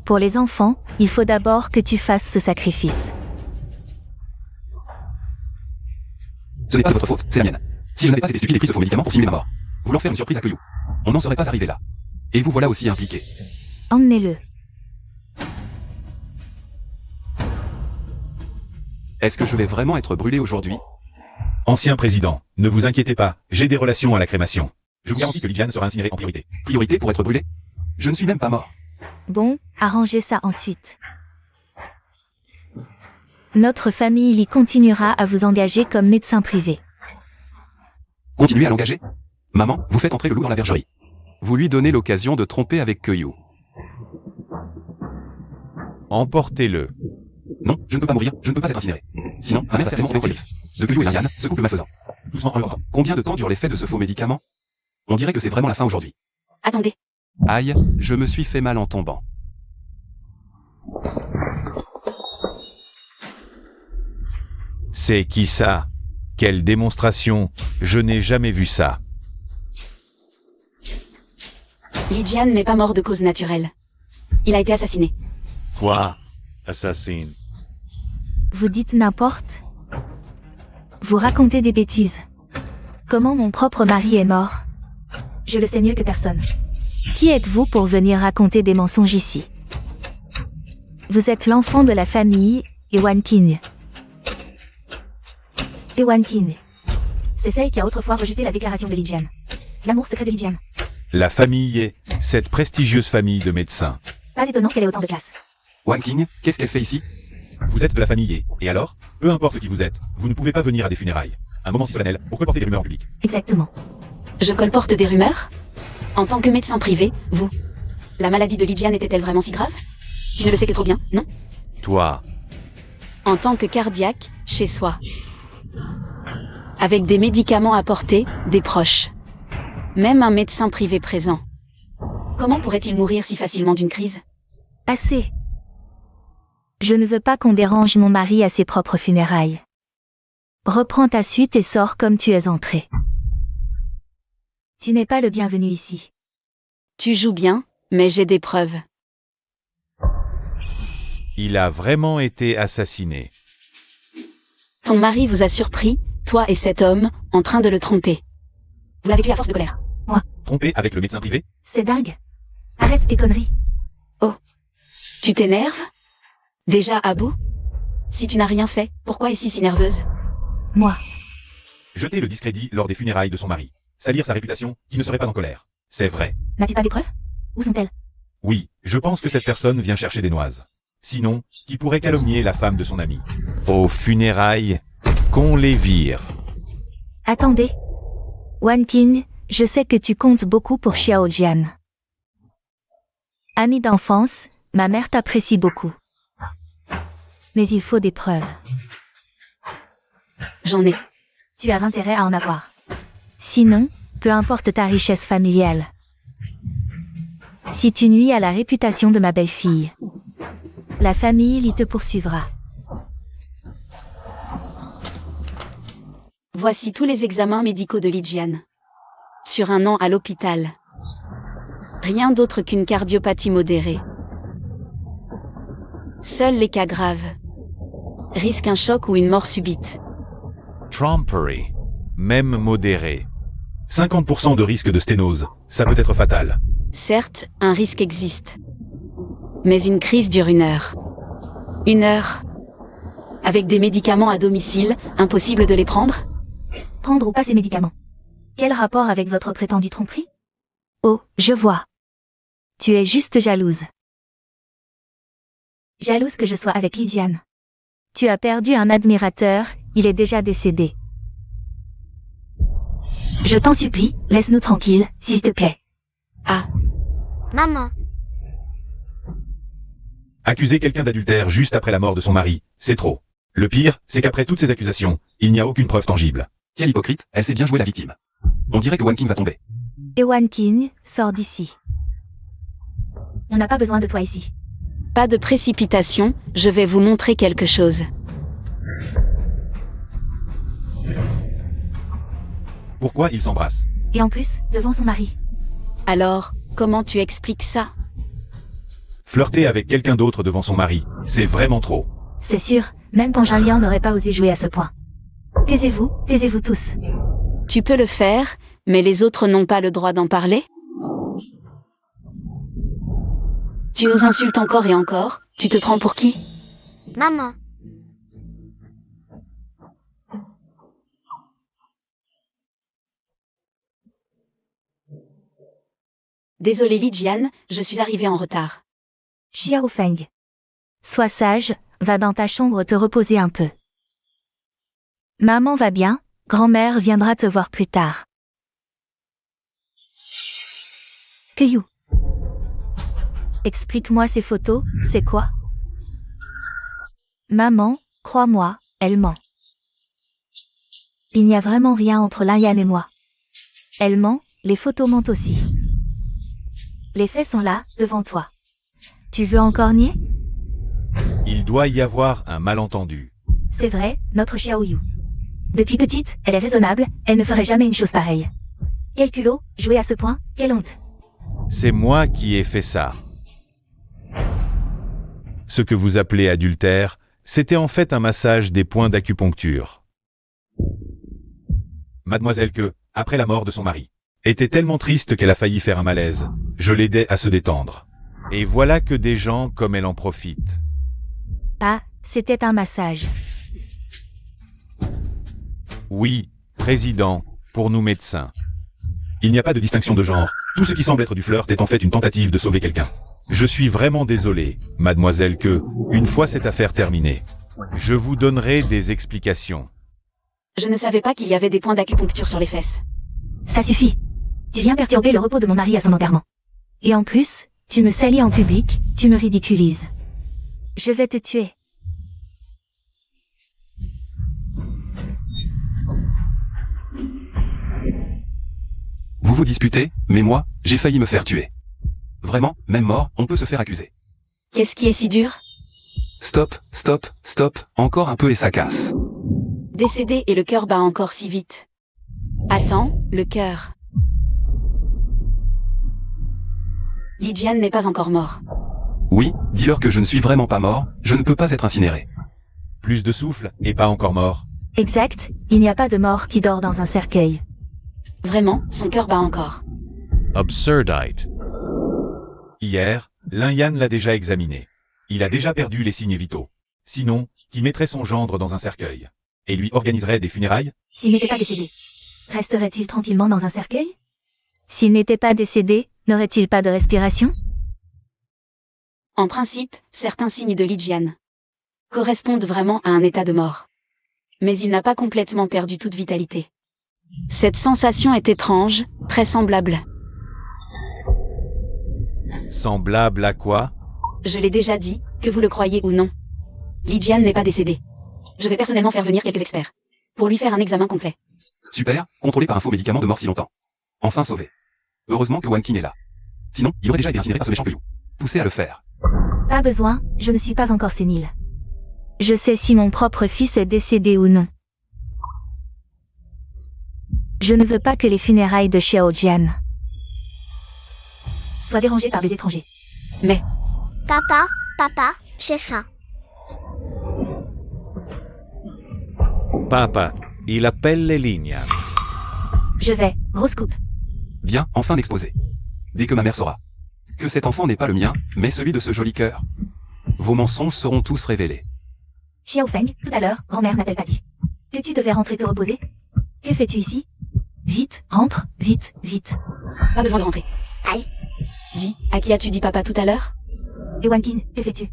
Pour les enfants, il faut d'abord que tu fasses ce sacrifice. Ce n'est pas de votre faute, c'est la mienne. Si je n'avais pas été stupide et pris ce faux médicament pour simuler ma mort, voulant faire une surprise à Keyou, on n'en serait pas arrivé là. Et vous voilà aussi impliqué. Emmenez-le. Est-ce que je vais vraiment être brûlé aujourd'hui? Ancien président, ne vous inquiétez pas, j'ai des relations à la crémation. Je vous garantis que Lidiane sera incinérée en priorité. Priorité pour être brûlé? Je ne suis même pas mort. Bon, arrangez ça ensuite. Notre famille y continuera à vous engager comme médecin privé. Continuez à l'engager? Maman, vous faites entrer le loup dans la bergerie. Vous lui donnez l'occasion de tromper avec Keyou. Emportez-le. Non, je ne peux pas mourir, je ne peux pas être incinéré. Sinon, ma mère va certainement trouver le relief. De Keyou et Lariane, ce couple malfaisant. Doucement en l'entend. Combien de temps dure l'effet de ce faux médicament? On dirait que c'est vraiment la fin aujourd'hui. Attendez. Aïe, je me suis fait mal en tombant. C'est qui ça? Quelle démonstration? Je n'ai jamais vu ça. Lijian n'est pas mort de cause naturelle. Il a été assassiné. Quoi? Assassine. Vous dites n'importe. Vous racontez des bêtises. Comment mon propre mari est mort? Je le sais mieux que personne. Qui êtes-vous pour venir raconter des mensonges ici? Vous êtes l'enfant de la famille, Ewan King. Ewan King. C'est celle qui a autrefois rejeté la déclaration de Lijian. L'amour secret de Lijian. La famille, cette prestigieuse famille de médecins. Pas étonnant qu'elle ait autant de classe. Wan King, qu'est-ce qu'elle fait ici? Vous êtes de la famille et alors? Peu importe qui vous êtes, vous ne pouvez pas venir à des funérailles. Un moment si solennel pour colporter des rumeurs publiques. Exactement. Je colporte des rumeurs? En tant que médecin privé, vous. La maladie de Lijian était-elle vraiment si grave? Tu ne le sais que trop bien, non? Toi, En tant que cardiaque, chez soi. Avec des médicaments apportés, des proches. Même un médecin privé présent. Comment pourrait-il mourir si facilement d'une crise? Assez. Je ne veux pas qu'on dérange mon mari à ses propres funérailles. Reprends ta suite et sors comme tu es entré. Tu n'es pas le bienvenu ici. Tu joues bien, mais j'ai des preuves. il a vraiment été assassiné. Ton mari vous a surpris, toi et cet homme, en train de le tromper. Vous l'avez fait à force de colère. Trompé avec le médecin privé? C'est dingue. Arrête tes conneries. Tu t'énerves? Déjà à bout? Si tu n'as rien fait, pourquoi es-tu si nerveuse? Moi. Jeter le discrédit lors des funérailles de son mari. Salir sa réputation, qui ne serait pas en colère. C'est vrai. N'as-tu pas des preuves? Où sont-elles? Oui, je pense que cette personne vient chercher des noises. Sinon, qui pourrait calomnier la femme de son ami? Aux funérailles, Qu'on les vire. Attendez. Wan Qing, je sais que tu comptes beaucoup pour Xiao Jian. Amie d'enfance, ma mère t'apprécie beaucoup. Mais il faut des preuves. J'en ai. Tu as intérêt à en avoir. Sinon, peu importe ta richesse familiale. Si tu nuis à la réputation de ma belle-fille, la famille l'y te poursuivra. Voici tous les examens médicaux de Lijian. Sur un an à l'hôpital. Rien d'autre qu'une cardiopathie modérée. Seuls les cas graves risquent un choc ou une mort subite. Trompery. Même modéré. 50% de risque de sténose, ça peut être fatal. Certes, un risque existe. Mais une crise dure 1 heure. 1 heure. Avec des médicaments à domicile, impossible de les prendre? Prendre ou pas ces médicaments? Quel rapport avec votre prétendue tromperie? Oh, je vois. Tu es juste jalouse. Jalouse que je sois avec Lijian. Tu as perdu un admirateur, il est déjà décédé. Je t'en supplie, laisse-nous tranquilles, s'il te plaît. Ah, Maman. Accuser quelqu'un d'adultère juste après la mort de son mari, c'est trop. Le pire, c'est qu'après toutes ces accusations, il n'y a aucune preuve tangible. Quelle hypocrite, elle sait bien jouer la victime. On dirait que Wan Qing va tomber. Et Wan Qing, sors d'ici. On n'a pas besoin de toi ici. pas de précipitation, je vais vous montrer quelque chose. Pourquoi ils s'embrassent? Et en plus, devant son mari. Alors, comment tu expliques ça? Flirter avec quelqu'un d'autre devant son mari, c'est vraiment trop. C'est sûr, même Pangea Liang n'aurait pas osé jouer à ce point. Taisez-vous tous. Tu peux le faire, mais les autres n'ont pas le droit d'en parler? Tu nous insultes encore et encore, tu te prends pour qui? Maman. Désolé Lijian, je suis arrivée en retard. Xiao Feng. Sois sage, va dans ta chambre te reposer un peu. Maman va bien, grand-mère viendra te voir plus tard. Keyu. Explique-moi ces photos, c'est quoi? Maman, crois-moi, elle ment. Il n'y a vraiment rien entre Lian et moi. Elle ment, les photos mentent aussi. Les faits sont là, devant toi. Tu veux encore nier? Il doit y avoir un malentendu. C'est vrai, notre Xiaoyu. Depuis petite, elle est raisonnable, elle ne ferait jamais une chose pareille. Quel culot, jouer à ce point, quelle honte. C'est moi qui ai fait ça. Ce que vous appelez adultère, c'était en fait un massage des points d'acupuncture. Mademoiselle que, après la mort de son mari, était tellement triste qu'elle a failli faire un malaise. Je l'aidais à se détendre. Et voilà que des gens comme elle en profitent. Ah, c'était un massage. Oui, président, pour nous médecins. Il n'y a pas de distinction de genre. Tout ce qui semble être du flirt est en fait une tentative de sauver quelqu'un. Je suis vraiment désolé, mademoiselle que, une fois cette affaire terminée, je vous donnerai des explications. Je ne savais pas qu'il y avait des points d'acupuncture sur les fesses. Ça suffit. Tu viens perturber le repos de mon mari à son enterrement. Et en plus, tu me salis en public, tu me ridiculises. Je vais te tuer. Vous vous disputez, mais moi, j'ai failli me faire tuer. Vraiment, même mort, on peut se faire accuser. Qu'est-ce qui est si dur? Stop, stop, stop, encore un peu et ça casse. Décédé et le cœur bat encore si vite. Attends, le cœur. Lijian n'est pas encore mort. Oui, dis-leur que je ne suis vraiment pas mort, je ne peux pas être incinéré. Plus de souffle, et pas encore mort. Exact, il n'y a pas de mort qui dort dans un cercueil. Vraiment, son cœur bat encore. Absurdite. Hier, Lian l'a déjà examiné. Il a déjà perdu les signes vitaux. Sinon, qui mettrait son gendre dans un cercueil? Et lui organiserait des funérailles? S'il n'était pas décédé, resterait-il tranquillement dans un cercueil? S'il n'était pas décédé, n'aurait-il pas de respiration? En principe, certains signes de Lijian correspondent vraiment à un état de mort. mais il n'a pas complètement perdu toute vitalité. Cette sensation est étrange, très semblable. Semblable à quoi? Je l'ai déjà dit, que vous le croyez ou non. Lydiane n'est pas décédée. Je vais personnellement faire venir quelques experts. Pour lui faire un examen complet. Super, contrôlé par un faux médicament de mort si longtemps. Enfin sauvé. Heureusement que Wankin est là. Sinon, il aurait déjà été incinéré par ce méchant Caillou. Poussé à le faire. Pas besoin, je ne suis pas encore sénile. Je sais si mon propre fils est décédé ou non. Je ne veux pas que les funérailles de Xiao Jian soient dérangées par des étrangers. Mais, Papa, j'ai faim. Papa, il appelle les lignes. je vais, grosse coupe. Viens, enfin d'exposer. Dès que ma mère saura que cet enfant n'est pas le mien, mais celui de ce joli cœur, vos mensonges seront tous révélés. Xiao Feng, tout à l'heure, grand-mère n'a-t-elle pas dit que tu devais rentrer te reposer? Que fais-tu ici? Vite, rentre, vite, vite. Pas besoin de rentrer. Aïe. Dis, à qui as-tu dit papa tout à l'heure? Et Wankin, que fais-tu?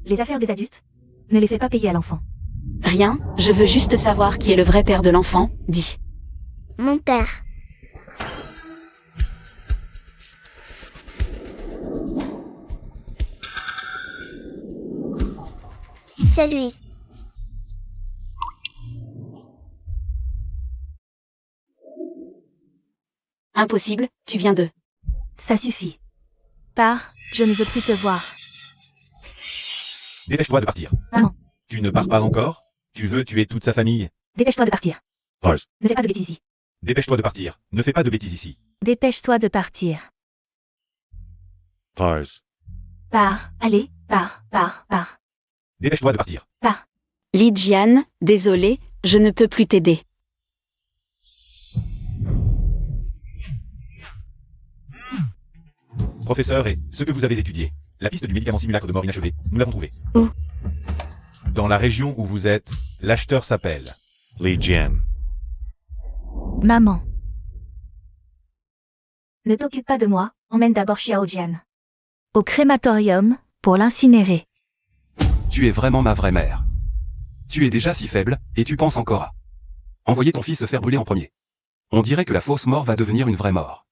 Les affaires des adultes? Ne les fais pas payer à l'enfant. Rien, je veux juste savoir qui est le vrai père de l'enfant, dis. Mon père. C'est lui. Impossible, tu viens de... Ça suffit. Pars, je ne veux plus te voir. Dépêche-toi de partir. Maman. Tu ne pars pas encore? Tu veux tuer toute sa famille? Dépêche-toi de partir. Pars. Ne fais pas de bêtises ici. Dépêche-toi de partir. Ne fais pas de bêtises ici. Dépêche-toi de partir. Pars. Pars, allez, pars. Dépêche-toi de partir. Pars. Lydiane, désolé, je ne peux plus t'aider. Professeur, et ce que vous avez étudié, la piste du médicament simulacre de mort inachevé, nous l'avons trouvé. Où? Dans la région où vous êtes, l'acheteur s'appelle Li Jian. Maman. Ne t'occupe pas de moi, emmène d'abord Xiao Jian au crématorium, pour l'incinérer. Tu es vraiment ma vraie mère. Tu es déjà si faible, et tu penses encore à envoyer ton fils se faire brûler en premier. On dirait que la fausse mort va devenir une vraie mort.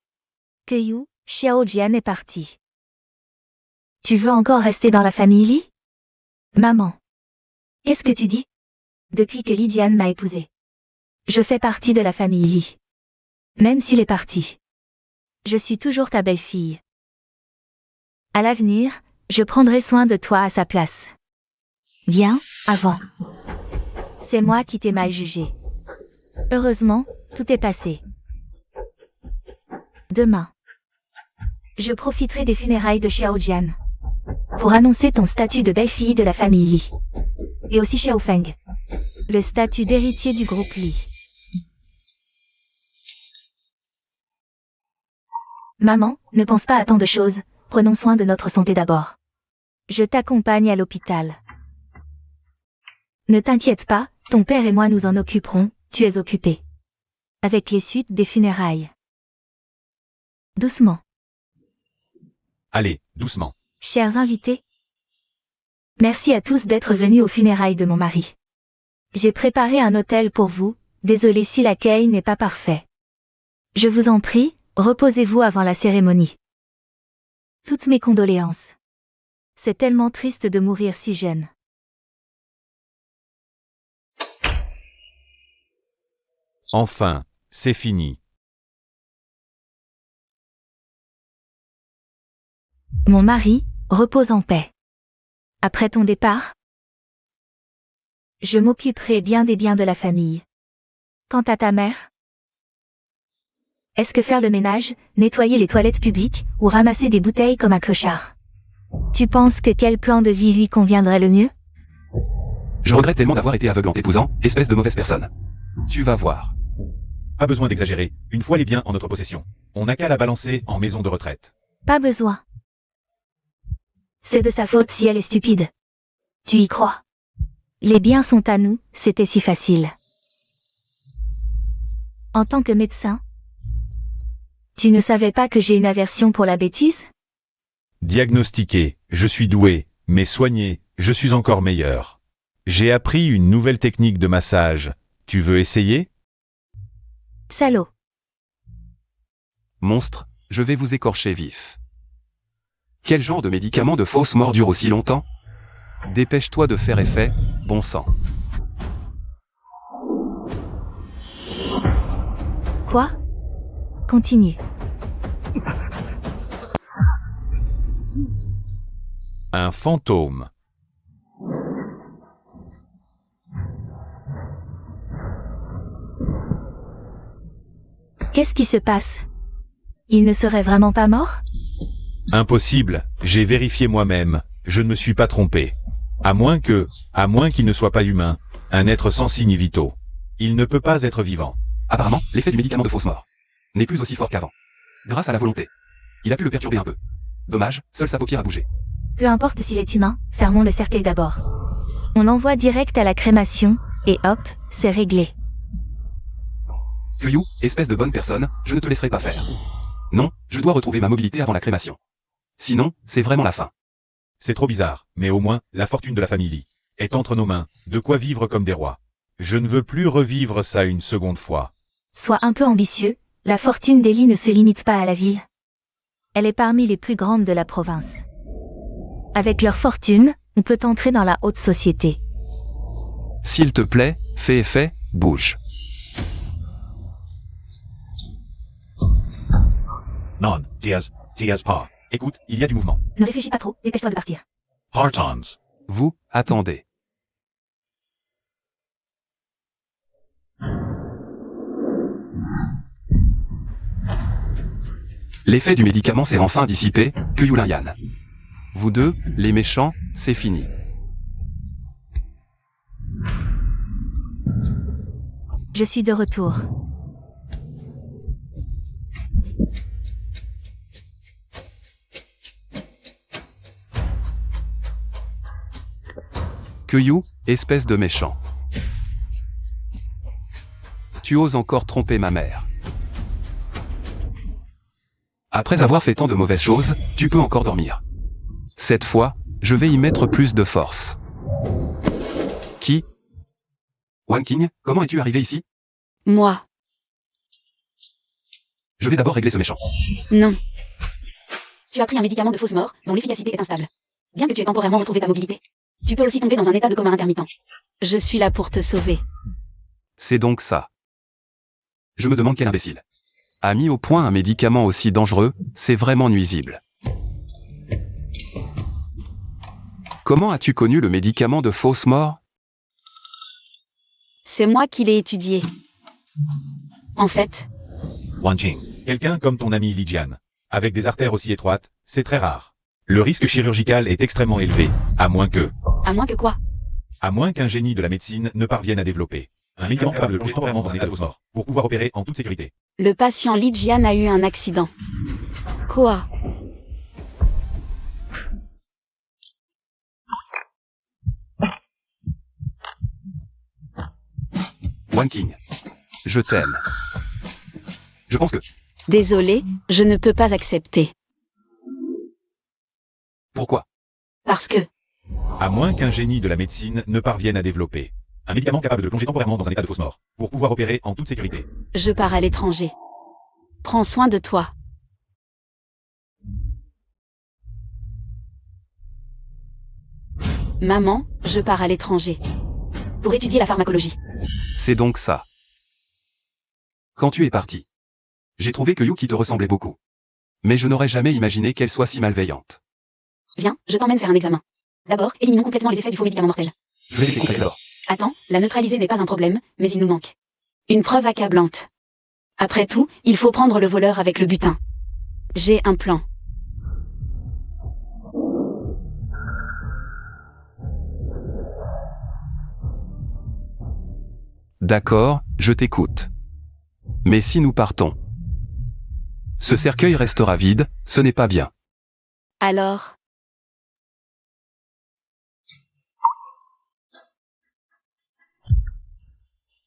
Keyu, Xiao Jian est parti. Tu veux encore rester dans la famille Li? Maman. Qu'est-ce que tu dis? Depuis que Li Jian m'a épousée. Je fais partie de la famille Li. Même s'il est parti. Je suis toujours ta belle-fille. À l'avenir, je prendrai soin de toi à sa place. Bien, avant. C'est moi qui t'ai mal jugé. Heureusement, tout est passé. Demain, je profiterai des funérailles de Xiao Jian pour annoncer ton statut de belle-fille de la famille Li. Et aussi Xiao Feng, le statut d'héritier du groupe Li. Maman, ne pense pas à tant de choses, prenons soin de notre santé d'abord. Je t'accompagne à l'hôpital. Ne t'inquiète pas, ton père et moi nous en occuperons, tu es occupé. Avec les suites des funérailles. Doucement. Allez, doucement. Chers invités, merci à tous d'être venus aux funérailles de mon mari. J'ai préparé un hôtel pour vous, désolé si l'accueil n'est pas parfait. Je vous en prie, reposez-vous avant la cérémonie. Toutes mes condoléances. C'est tellement triste de mourir si jeune. Enfin, c'est fini. Mon mari, repose en paix. Après ton départ, je m'occuperai bien des biens de la famille. Quant à ta mère, est-ce que faire le ménage, nettoyer les toilettes publiques, ou ramasser des bouteilles comme un clochard? Tu penses que quel plan de vie lui conviendrait le mieux? Je regrette tellement d'avoir été aveugle en t'épousant, espèce de mauvaise personne. Tu vas voir. Pas besoin d'exagérer, une fois les biens en notre possession, on n'a qu'à la balancer en maison de retraite. Pas besoin. C'est de sa faute si elle est stupide. Tu y crois? Les biens sont à nous, c'était si facile. En tant que médecin, tu ne savais pas que j'ai une aversion pour la bêtise? Diagnostiqué, je suis doué, mais soigné, je suis encore meilleur. J'ai appris une nouvelle technique de massage. Tu veux essayer? Salaud. Monstre, je vais vous écorcher vif. Quel genre de médicament de fausse mort dure aussi longtemps? Dépêche-toi de faire effet, bon sang. Quoi? Continue. Un fantôme. Qu'est-ce qui se passe? Il ne serait vraiment pas mort? Impossible, j'ai vérifié moi-même, je ne me suis pas trompé. À moins qu'il ne soit pas humain, un être sans signes vitaux. Il ne peut pas être vivant. Apparemment, l'effet du médicament de fausse mort n'est plus aussi fort qu'avant. Grâce à la volonté, il a pu le perturber un peu. Dommage, seule sa paupière a bougé. Peu importe s'il est humain, fermons le cercueil d'abord. On l'envoie direct à la crémation, et hop, c'est réglé. Kyu, espèce de bonne personne, je ne te laisserai pas faire. Non, je dois retrouver ma mobilité avant la crémation. Sinon, c'est vraiment la fin. C'est trop bizarre, mais au moins, la fortune de la famille Lee est entre nos mains, de quoi vivre comme des rois. Je ne veux plus revivre ça une seconde fois. Sois un peu ambitieux, la fortune d'Eli ne se limite pas à la ville. Elle est parmi les plus grandes de la province. Avec leur fortune, on peut entrer dans la haute société. S'il te plaît, fais effet, bouge. Non, Diaz pas. Écoute, il y a du mouvement. Ne réfléchis pas trop, dépêche-toi de partir. Partons. Vous, attendez. L'effet du médicament s'est enfin dissipé, Kyu Lin-Yan. Vous deux, les méchants, c'est fini. Je suis de retour. Kyu, espèce de méchant. Tu oses encore tromper ma mère. Après avoir fait tant de mauvaises choses, tu peux encore dormir. Cette fois, je vais y mettre plus de force. Qui? Wan King, comment es-tu arrivé ici? Moi. Je vais d'abord régler ce méchant. Non. Tu as pris un médicament de fausse mort, dont l'efficacité est instable. Bien que tu aies temporairement retrouvé ta mobilité, tu peux aussi tomber dans un état de coma intermittent. Je suis là pour te sauver. C'est donc ça. Je me demande quel imbécile a mis au point un médicament aussi dangereux, c'est vraiment nuisible. Comment as-tu connu le médicament de fausse mort? C'est moi qui l'ai étudié. En fait, Wan Qing. Quelqu'un comme ton ami Li Jian, avec des artères aussi étroites, c'est très rare. Le risque chirurgical est extrêmement élevé, à moins que quoi? À moins qu'un génie de la médecine ne parvienne à développer un médicament capable de plonger temporairement dans un état de fausse mort, pour pouvoir opérer en toute sécurité. Le patient Li Jian a eu un accident. Quoi? Wan King. Je t'aime. Je pense que... Désolé, je ne peux pas accepter. Pourquoi? Parce que... À moins qu'un génie de la médecine ne parvienne à développer un médicament capable de plonger temporairement dans un état de fausse mort, pour pouvoir opérer en toute sécurité. Je pars à l'étranger. Prends soin de toi. Maman, je pars à l'étranger. Pour étudier la pharmacologie. C'est donc ça. Quand tu es parti, j'ai trouvé que Yuki te ressemblait beaucoup. Mais je n'aurais jamais imaginé qu'elle soit si malveillante. Viens, je t'emmène faire un examen. D'abord, éliminons complètement les effets du faux médicament mortel. Je vais laisser compléter d'abord. Attends, la neutraliser n'est pas un problème, mais il nous manque une preuve accablante. Après tout, il faut prendre le voleur avec le butin. J'ai un plan. D'accord, je t'écoute. Mais si nous partons, ce cercueil restera vide, ce n'est pas bien. Alors,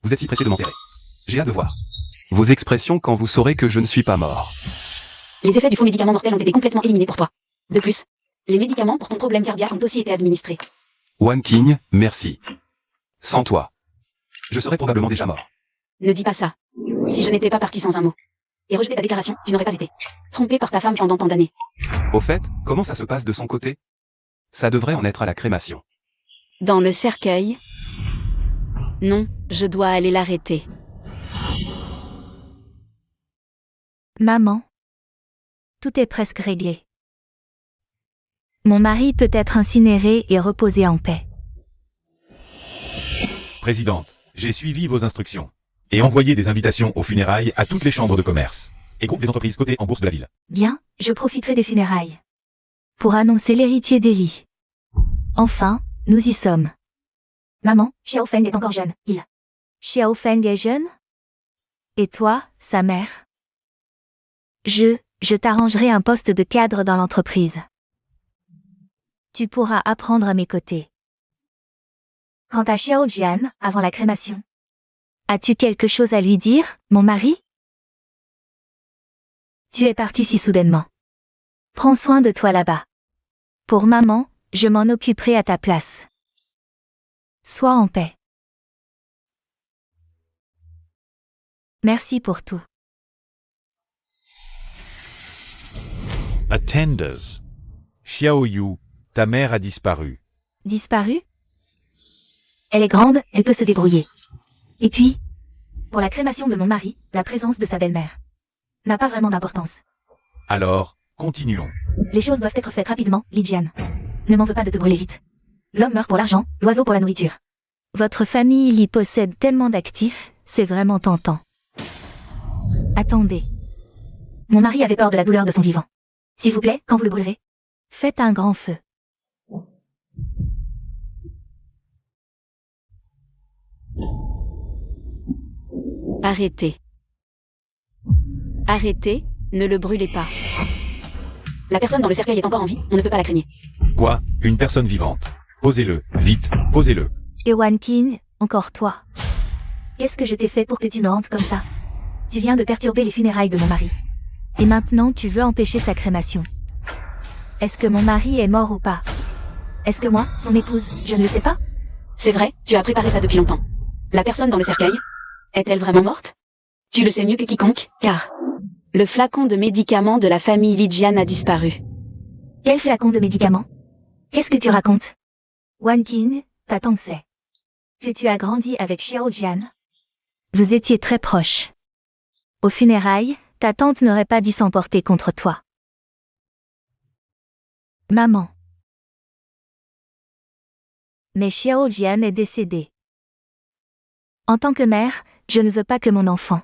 Vous êtes si pressé de m'enterrer. J'ai hâte de voir vos expressions quand vous saurez que je ne suis pas mort. les effets du faux médicament mortel ont été complètement éliminés pour toi. De plus, les médicaments pour ton problème cardiaque ont aussi été administrés. Wan King, merci. Sans toi, je serais probablement déjà mort. Ne dis pas ça. Si je n'étais pas parti sans un mot. Et rejeté ta déclaration, tu n'aurais pas été trompé par ta femme pendant tant d'années. Au fait, comment ça se passe de son côté? Ça devrait en être à la crémation. Dans le cercueil? Non, je dois aller l'arrêter. Maman. Tout est presque réglé. Mon mari peut être incinéré et reposé en paix. Présidente, j'ai suivi vos instructions. Et envoyé des invitations aux funérailles à toutes les chambres de commerce et groupes des entreprises cotées en bourse de la ville. Bien, je profiterai des funérailles. Pour annoncer l'héritier d'Eli. Enfin, nous y sommes. Maman, Xiao Feng est encore jeune, Xiao Feng est jeune? Et toi, sa mère? Je t'arrangerai un poste de cadre dans l'entreprise. Tu pourras apprendre à mes côtés. Quant à Xiao Jian, avant la crémation. As-tu quelque chose à lui dire, mon mari? Tu es parti si soudainement. Prends soin de toi là-bas. Pour maman, je m'en occuperai à ta place. Sois en paix. Merci pour tout. Attenders. Xiao Yu, ta mère a disparu. Disparu? Elle est grande, elle peut se débrouiller. Et puis, pour la crémation de mon mari, la présence de sa belle-mère n'a pas vraiment d'importance. Alors, continuons. Les choses doivent être faites rapidement, Lijian. Ne m'en veux pas de te brûler vite. L'homme meurt pour l'argent, l'oiseau pour la nourriture. Votre famille y possède tellement d'actifs, c'est vraiment tentant. Attendez. Mon mari avait peur de la douleur de son vivant. S'il vous plaît, quand vous le brûlerez, faites un grand feu. Arrêtez. Arrêtez, ne le brûlez pas. La personne dans le cercueil est encore en vie, on ne peut pas la craigner. Quoi? Une personne vivante. Posez-le, vite, posez-le. Ewan King, encore toi. Qu'est-ce que je t'ai fait pour que tu me hantes comme ça? Tu viens de perturber les funérailles de mon mari. Et maintenant tu veux empêcher sa crémation. Est-ce que mon mari est mort ou pas? Est-ce que moi, son épouse, je ne le sais pas? C'est vrai, tu as préparé ça depuis longtemps. La personne dans le cercueil, est-elle vraiment morte? Tu le sais mieux que quiconque, car le flacon de médicaments de la famille Lijian a disparu. Quel flacon de médicaments? Qu'est-ce que tu racontes? Wan King, ta tante sait que tu as grandi avec Xiao Jian. Vous étiez très proches. Aux funérailles, ta tante n'aurait pas dû s'emporter contre toi. Maman. Mais Xiao Jian est décédée. En tant que mère, je ne veux pas que mon enfant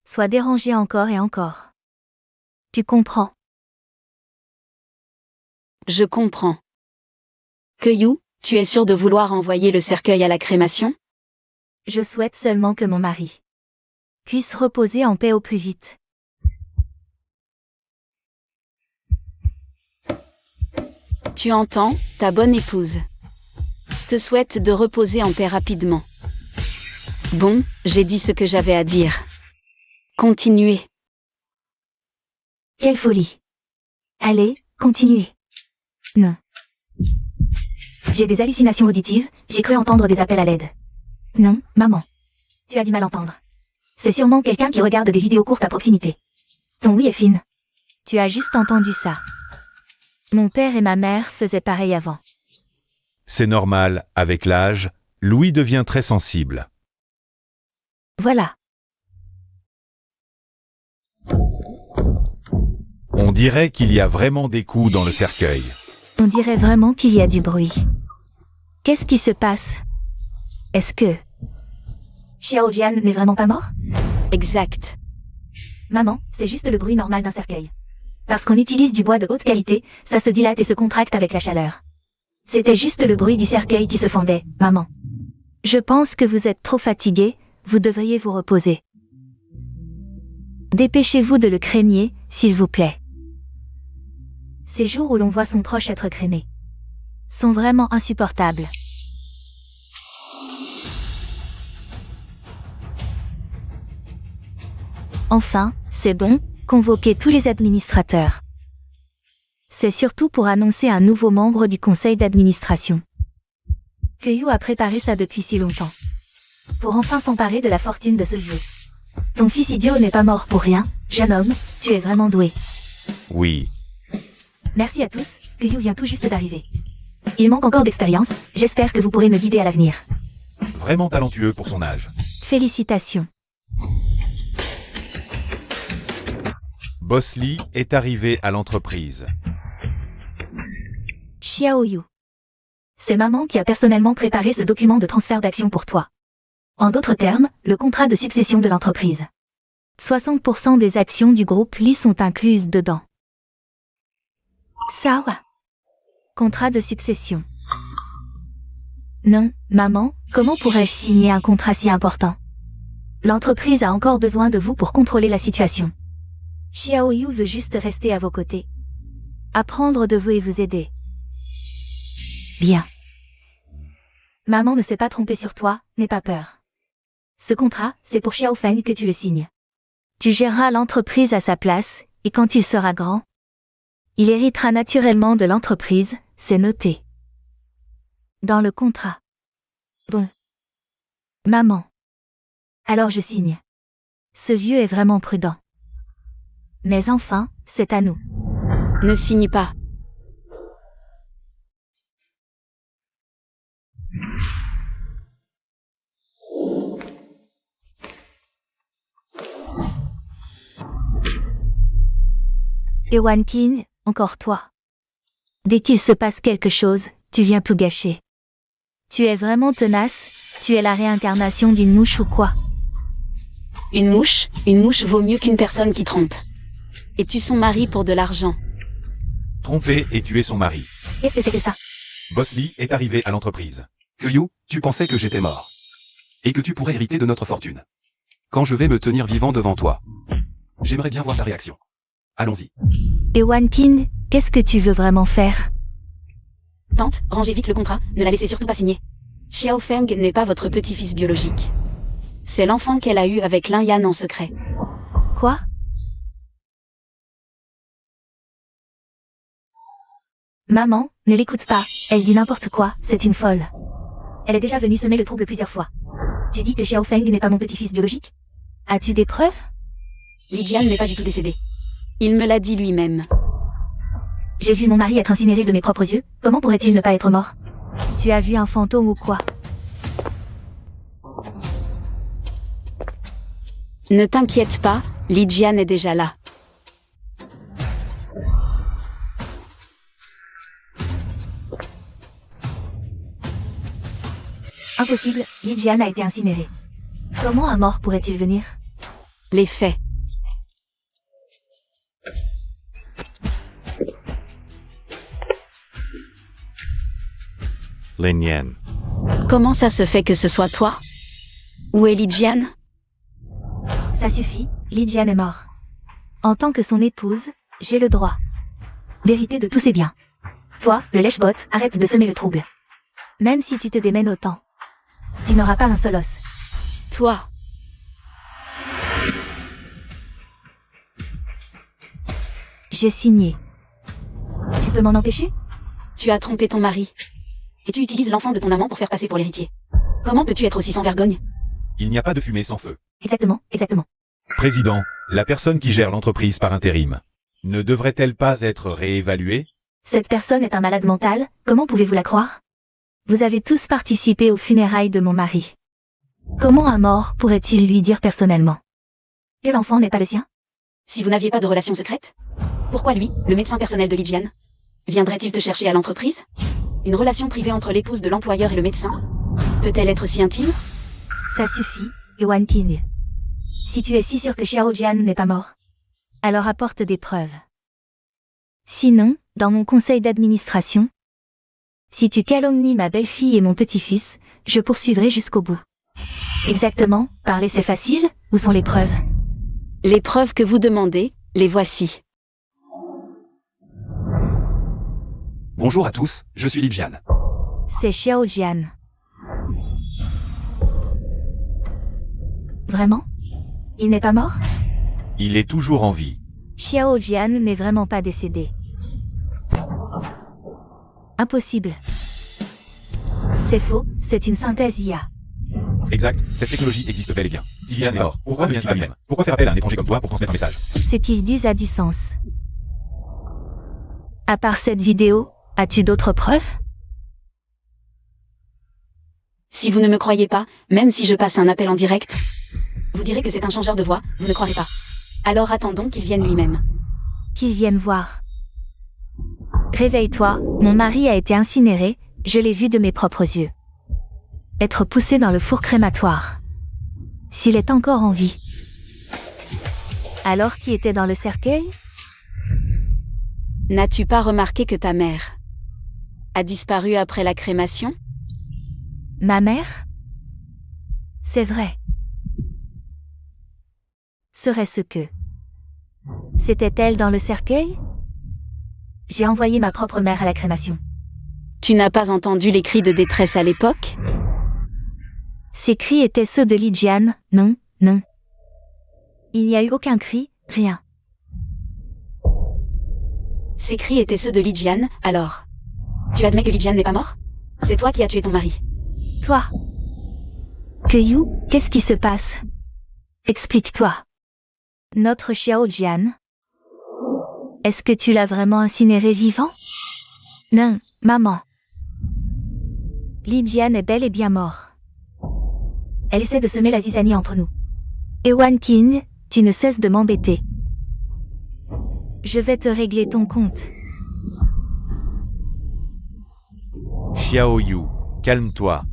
soit dérangé encore et encore. Tu comprends? Je comprends. Que Yu, tu es sûr de vouloir envoyer le cercueil à la crémation? Je souhaite seulement que mon mari puisse reposer en paix au plus vite. Tu entends, ta bonne épouse te souhaite de reposer en paix rapidement. Bon, j'ai dit ce que j'avais à dire. Continuez. Quelle folie. Allez, continuez. Non. J'ai des hallucinations auditives, j'ai cru entendre des appels à l'aide. Non, maman. Tu as du mal à entendre. C'est sûrement quelqu'un qui regarde des vidéos courtes à proximité. Ton oui est fine. Tu as juste entendu ça. Mon père et ma mère faisaient pareil avant. C'est normal, avec l'âge, Louis devient très sensible. Voilà. On dirait qu'il y a vraiment des coups dans le cercueil. On dirait vraiment qu'il y a du bruit. Qu'est-ce qui se passe? Est-ce que Xiao Jian n'est vraiment pas mort? Exact. Maman, c'est juste le bruit normal d'un cercueil. Parce qu'on utilise du bois de haute qualité, ça se dilate et se contracte avec la chaleur. C'était juste le bruit du cercueil qui se fendait, maman. Je pense que vous êtes trop fatigué, vous devriez vous reposer. Dépêchez-vous de le crémer, s'il vous plaît. Ces jours où l'on voit son proche être crémé sont vraiment insupportables. Enfin, c'est bon, convoquez tous les administrateurs. C'est surtout pour annoncer un nouveau membre du conseil d'administration. que Yu a préparé ça depuis si longtemps. Pour enfin s'emparer de la fortune de ce vieux. Ton fils idiot n'est pas mort pour rien, jeune homme, tu es vraiment doué. Oui. Merci à tous, que Yu vient tout juste d'arriver. Il manque encore d'expérience, j'espère que vous pourrez me guider à l'avenir. Vraiment talentueux pour son âge. Félicitations. Boss Lee est arrivé à l'entreprise. Xiao Yu. C'est maman qui a personnellement préparé ce document de transfert d'action pour toi. En d'autres termes, le contrat de succession de l'entreprise. 60% des actions du groupe Lee sont incluses dedans. Sawa. Contrat de succession. Non, maman, comment pourrais-je signer un contrat si important? L'entreprise a encore besoin de vous pour contrôler la situation. Xiao Yu veut juste rester à vos côtés. Apprendre de vous et vous aider. Bien. Maman ne s'est pas trompée sur toi, n'aie pas peur. Ce contrat, c'est pour Xiao Feng que tu le signes. Tu géreras l'entreprise à sa place, et quand il sera grand, il héritera naturellement de l'entreprise, c'est noté. Dans le contrat. Bon. Maman. Alors je signe. Ce vieux est vraiment prudent. Mais enfin, c'est à nous. Ne signe pas. Ewan King, encore toi. Dès qu'il se passe quelque chose, tu viens tout gâcher. Tu es vraiment tenace, tu es la réincarnation d'une mouche ou quoi? Une mouche vaut mieux qu'une personne qui trompe. Et tue son mari pour de l'argent. Tromper et tuer son mari. Qu'est-ce que c'est que ça? Boss Lee est arrivé à l'entreprise. Que Yu, tu pensais que j'étais mort. Et que tu pourrais hériter de notre fortune. Quand je vais me tenir vivant devant toi. J'aimerais bien voir ta réaction. Allons-y. Ewan King, qu'est-ce que tu veux vraiment faire? Tante, rangez vite le contrat, ne la laissez surtout pas signer. Xiao Feng n'est pas votre petit-fils biologique. C'est l'enfant qu'elle a eu avec Lin Yan en secret. Quoi? Maman, ne l'écoute pas, elle dit n'importe quoi, c'est une folle. Elle est déjà venue semer le trouble plusieurs fois. Tu dis que Xiao Feng n'est pas mon petit-fils biologique? As-tu des preuves? Li Jian n'est pas du tout décédé. Il me l'a dit lui-même. J'ai vu mon mari être incinéré de mes propres yeux, comment pourrait-il ne pas être mort? Tu as vu un fantôme ou quoi? Ne t'inquiète pas, Li Jian est déjà là. Impossible, Li Jian a été incinéré. Comment un mort pourrait-il venir? Les faits. Lin Yan. Comment ça se fait que ce soit toi? Où est Li Jian? Ça suffit, Li Jian est mort. En tant que son épouse, j'ai le droit d'hériter de tous ses biens. Toi, le lèche-bot, arrête de semer le trouble. Même si tu te démènes autant, tu n'auras pas un seul os. Toi. J'ai signé. Tu peux m'en empêcher? Tu as trompé ton mari. Et tu utilises l'enfant de ton amant pour faire passer pour l'héritier. Comment peux-tu être aussi sans vergogne? Il n'y a pas de fumée sans feu. Exactement, exactement. Président, la personne qui gère l'entreprise par intérim. Ne devrait-elle pas être réévaluée? Cette personne est un malade mental, comment pouvez-vous la croire? Vous avez tous participé aux funérailles de mon mari. Comment un mort pourrait-il lui dire personnellement? Que l'enfant n'est pas le sien? Si vous n'aviez pas de relation secrète? Pourquoi lui, le médecin personnel de Li Jian? Viendrait-il te chercher à l'entreprise? Une relation privée entre l'épouse de l'employeur et le médecin? Peut-elle être si intime? Ça suffit, Ewan King. Si tu es si sûr que Xiao Jian n'est pas mort, alors apporte des preuves. Sinon, dans mon conseil d'administration, si tu calomnies ma belle-fille et mon petit-fils, je poursuivrai jusqu'au bout. Exactement, parler c'est facile, où sont les preuves? Les preuves que vous demandez, les voici. Bonjour à tous, je suis Li Jian. C'est Xiao Jian. Vraiment? Il n'est pas mort? Il est toujours en vie. Xiao Jian n'est vraiment pas décédé. Impossible. C'est faux, c'est une synthèse IA. Exact, cette technologie existe bel et bien. Liliane est mort. Pourquoi ne vient-il pas lui-même? Pourquoi faire appel à un étranger comme toi pour transmettre un message? Ce qu'ils disent a du sens. À part cette vidéo, as-tu d'autres preuves? Si vous ne me croyez pas, même si je passe un appel en direct, vous direz que c'est un changeur de voix, vous ne croirez pas. Alors attendons qu'il vienne lui-même. Qu'ils viennent voir. Réveille-toi, mon mari a été incinéré, je l'ai vu de mes propres yeux. Être poussé dans le four crématoire. S'il est encore en vie. Alors qui était dans le cercueil? N'as-tu pas remarqué que ta mère a disparu après la crémation? Ma mère? C'est vrai. Serait-ce que... C'était-elle dans le cercueil? J'ai envoyé ma propre mère à la crémation. Tu n'as pas entendu les cris de détresse à l'époque? Ces cris étaient ceux de Lydiane, non, non. Il n'y a eu aucun cri, rien. Ces cris étaient ceux de Lydiane, alors. Tu admets que Lydiane n'est pas mort? C'est toi qui as tué ton mari. Toi. Kyu, qu'est-ce qui se passe? Explique-toi. Notre Xiao Jian. Est-ce que tu l'as vraiment incinéré vivant? Non, maman. Lydiane est bel et bien mort. Elle essaie de semer la zizanie entre nous. Et Wan Qing, tu ne cesses de m'embêter. Je vais te régler ton compte. Xiao Yu, calme-toi.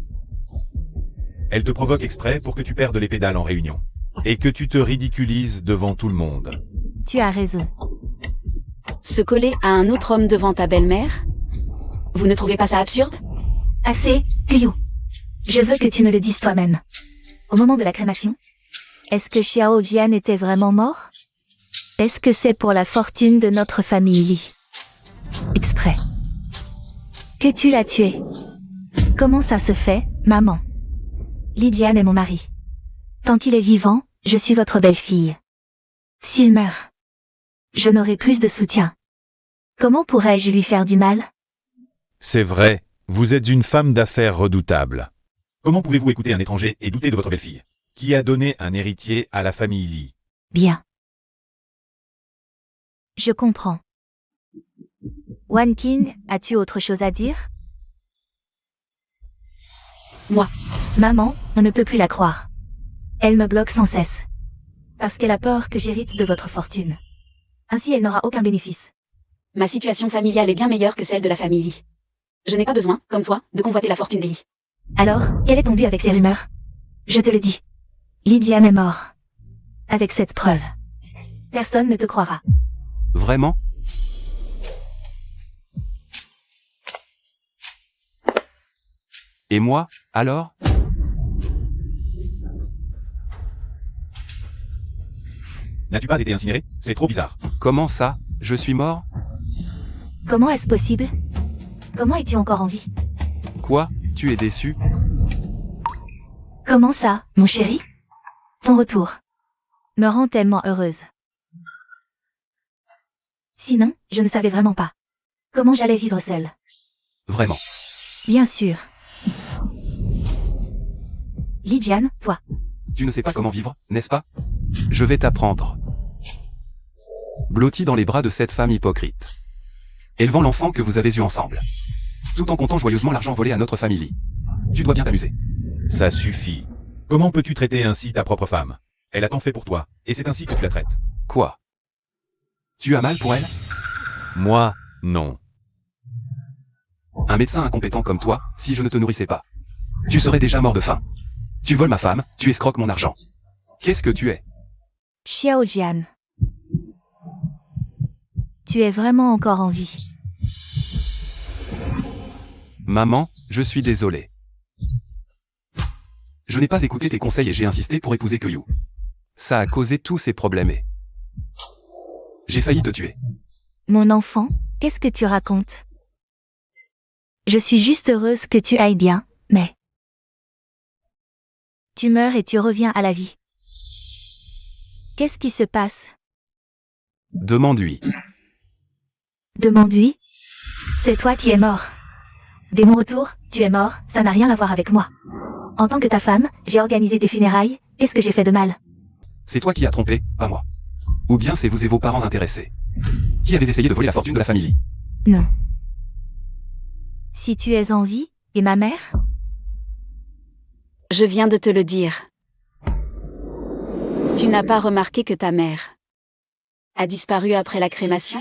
Elle te provoque exprès pour que tu perdes les pédales en réunion. Et que tu te ridiculises devant tout le monde. Tu as raison. Se coller à un autre homme devant ta belle-mère? Vous ne trouvez pas ça absurde? Assez, Kyu. Je veux que tu me le dises toi-même. Au moment de la crémation, est-ce que Xiao Jian était vraiment mort? Est-ce que c'est pour la fortune de notre famille Li? Exprès. Que tu l'as tué? Comment ça se fait, maman? Lydiane est mon mari. Tant qu'il est vivant, je suis votre belle-fille. S'il meurt, je n'aurai plus de soutien. Comment pourrais-je lui faire du mal? C'est vrai, vous êtes une femme d'affaires redoutable. Comment pouvez-vous écouter un étranger et douter de votre belle-fille? Qui a donné un héritier à la famille Li? Bien. Je comprends. Wan Qing, as-tu autre chose à dire? Moi. Maman, on ne peut plus la croire. Elle me bloque sans cesse. Parce qu'elle a peur que j'hérite de votre fortune. Ainsi elle n'aura aucun bénéfice. Ma situation familiale est bien meilleure que celle de la famille Li. Je n'ai pas besoin, comme toi, de convoiter la fortune des Li. Alors, quel est ton but avec ces rumeurs? Je te le dis. Lydiane est mort. Avec cette preuve. Personne ne te croira. Vraiment? Et moi, alors? N'as-tu pas été incinéré? C'est trop bizarre. Comment ça? Je suis mort? Comment est-ce possible? Comment es-tu encore en vie? Quoi? Tu es déçu? Comment ça, mon chéri? Ton retour me rend tellement heureuse. Sinon, je ne savais vraiment pas comment j'allais vivre seule. Vraiment. Bien sûr. Lydiane, toi. Tu ne sais pas comment vivre, n'est-ce pas? Je vais t'apprendre. Blotti dans les bras de cette femme hypocrite. Élevant l'enfant que vous avez eu ensemble. Tout en comptant joyeusement l'argent volé à notre famille. Tu dois bien t'amuser. Ça suffit. Comment peux-tu traiter ainsi ta propre femme? Elle a tant fait pour toi, et c'est ainsi que tu la traites. Quoi? Tu as mal pour elle? Moi, non. Un médecin incompétent comme toi, si je ne te nourrissais pas. Tu serais déjà mort de faim. Tu voles ma femme, tu escroques mon argent. Qu'est-ce que tu es? Xiao Jian. Tu es vraiment encore en vie. Maman, je suis désolé. Je n'ai pas écouté tes conseils et j'ai insisté pour épouser Kyu. Ça a causé tous ces problèmes et... j'ai failli te tuer. Mon enfant, qu'est-ce que tu racontes? Je suis juste heureuse que tu ailles bien, mais... Tu meurs et tu reviens à la vie. Qu'est-ce qui se passe? Demande-lui. Demande-lui. C'est toi qui es mort. Dès mon retour, tu es mort, ça n'a rien à voir avec moi. En tant que ta femme, j'ai organisé tes funérailles, qu'est-ce que j'ai fait de mal? C'est toi qui as trompé, pas moi. Ou bien c'est vous et vos parents intéressés. Qui avez essayé de voler la fortune de la famille? Non. Si tu es en vie, et ma mère? Je viens de te le dire. Tu n'as pas remarqué que ta mère a disparu après la crémation?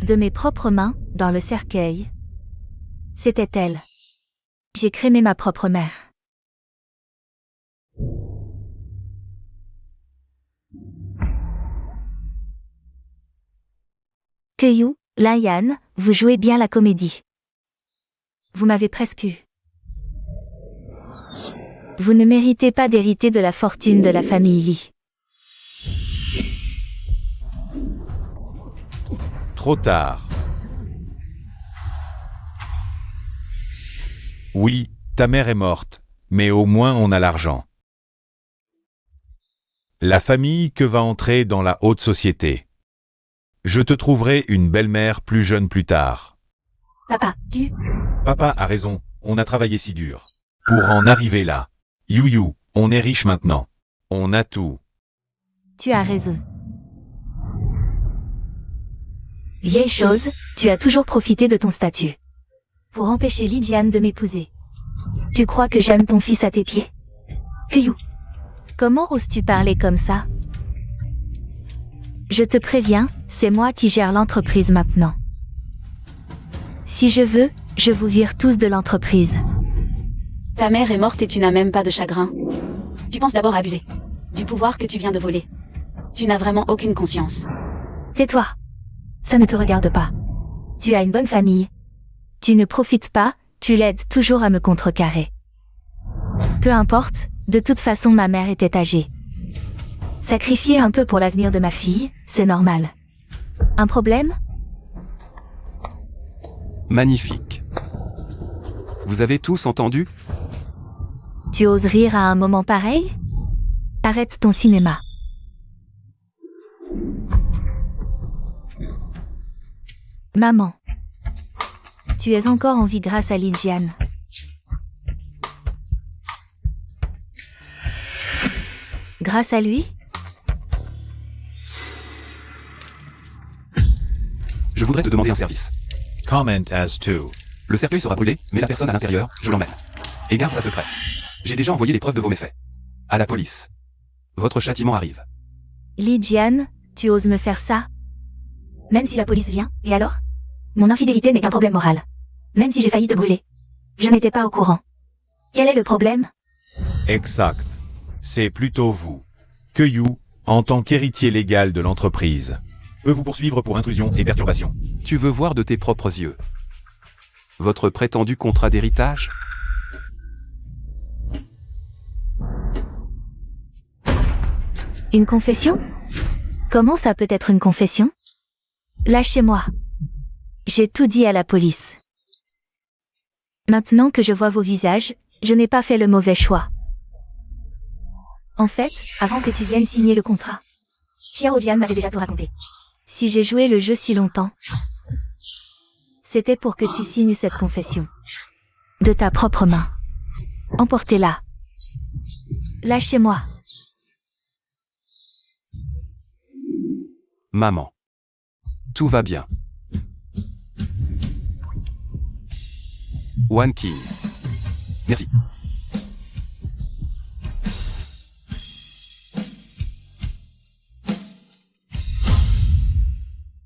De mes propres mains, dans le cercueil. C'était elle. J'ai crémé ma propre mère. Kyu, Lian, vous jouez bien la comédie. Vous m'avez presque eu. Vous ne méritez pas d'hériter de la fortune de la famille Lee. Trop tard. Oui, ta mère est morte, mais au moins on a l'argent. La famille que va entrer dans la haute société. Je te trouverai une belle-mère plus jeune plus tard. Papa, Papa a raison, on a travaillé si dur. Pour en arriver là. You, on est riche maintenant. On a tout. Tu as raison. Vieille chose, tu as toujours profité de ton statut. Pour empêcher Lijian de m'épouser. Tu crois que j'aime ton fils à tes pieds? Kyu. Comment oses-tu parler comme ça? Je te préviens, c'est moi qui gère l'entreprise maintenant. Si je veux, je vous vire tous de l'entreprise. Ta mère est morte et tu n'as même pas de chagrin. Tu penses d'abord abuser du pouvoir que tu viens de voler. Tu n'as vraiment aucune conscience. Tais-toi. Ça ne te regarde pas. Tu as une bonne famille. Tu ne profites pas, tu l'aides toujours à me contrecarrer. Peu importe, de toute façon ma mère était âgée. Sacrifier un peu pour l'avenir de ma fille, c'est normal. Un problème? Magnifique. Vous avez tous entendu? Tu oses rire à un moment pareil? Arrête ton cinéma. Maman. Tu es encore en vie grâce à Lijian. Grâce à lui? Je voudrais te demander un service. Comment as to. Le cercueil sera brûlé, mais la personne à l'intérieur, je l'emmène. Et garde ça secret. J'ai déjà envoyé les preuves de vos méfaits. À la police. Votre châtiment arrive. Lijian, tu oses me faire ça? Même si la police vient, et alors? Mon infidélité n'est qu'un problème moral. Même si j'ai failli te brûler. Je n'étais pas au courant. Quel est le problème? Exact. C'est plutôt vous. Kyu, en tant qu'héritier légal de l'entreprise, peut vous poursuivre pour intrusion et perturbation. Tu veux voir de tes propres yeux votre prétendu contrat d'héritage? Une confession? Comment ça peut être une confession? Lâchez-moi. J'ai tout dit à la police. Maintenant que je vois vos visages, je n'ai pas fait le mauvais choix. En fait, avant que tu viennes signer le contrat, Xiaojian m'avait déjà tout raconté. Si j'ai joué le jeu si longtemps, c'était pour que tu signes cette confession. De ta propre main. Emportez-la. Lâchez-moi. Maman. Tout va bien. One King. Merci.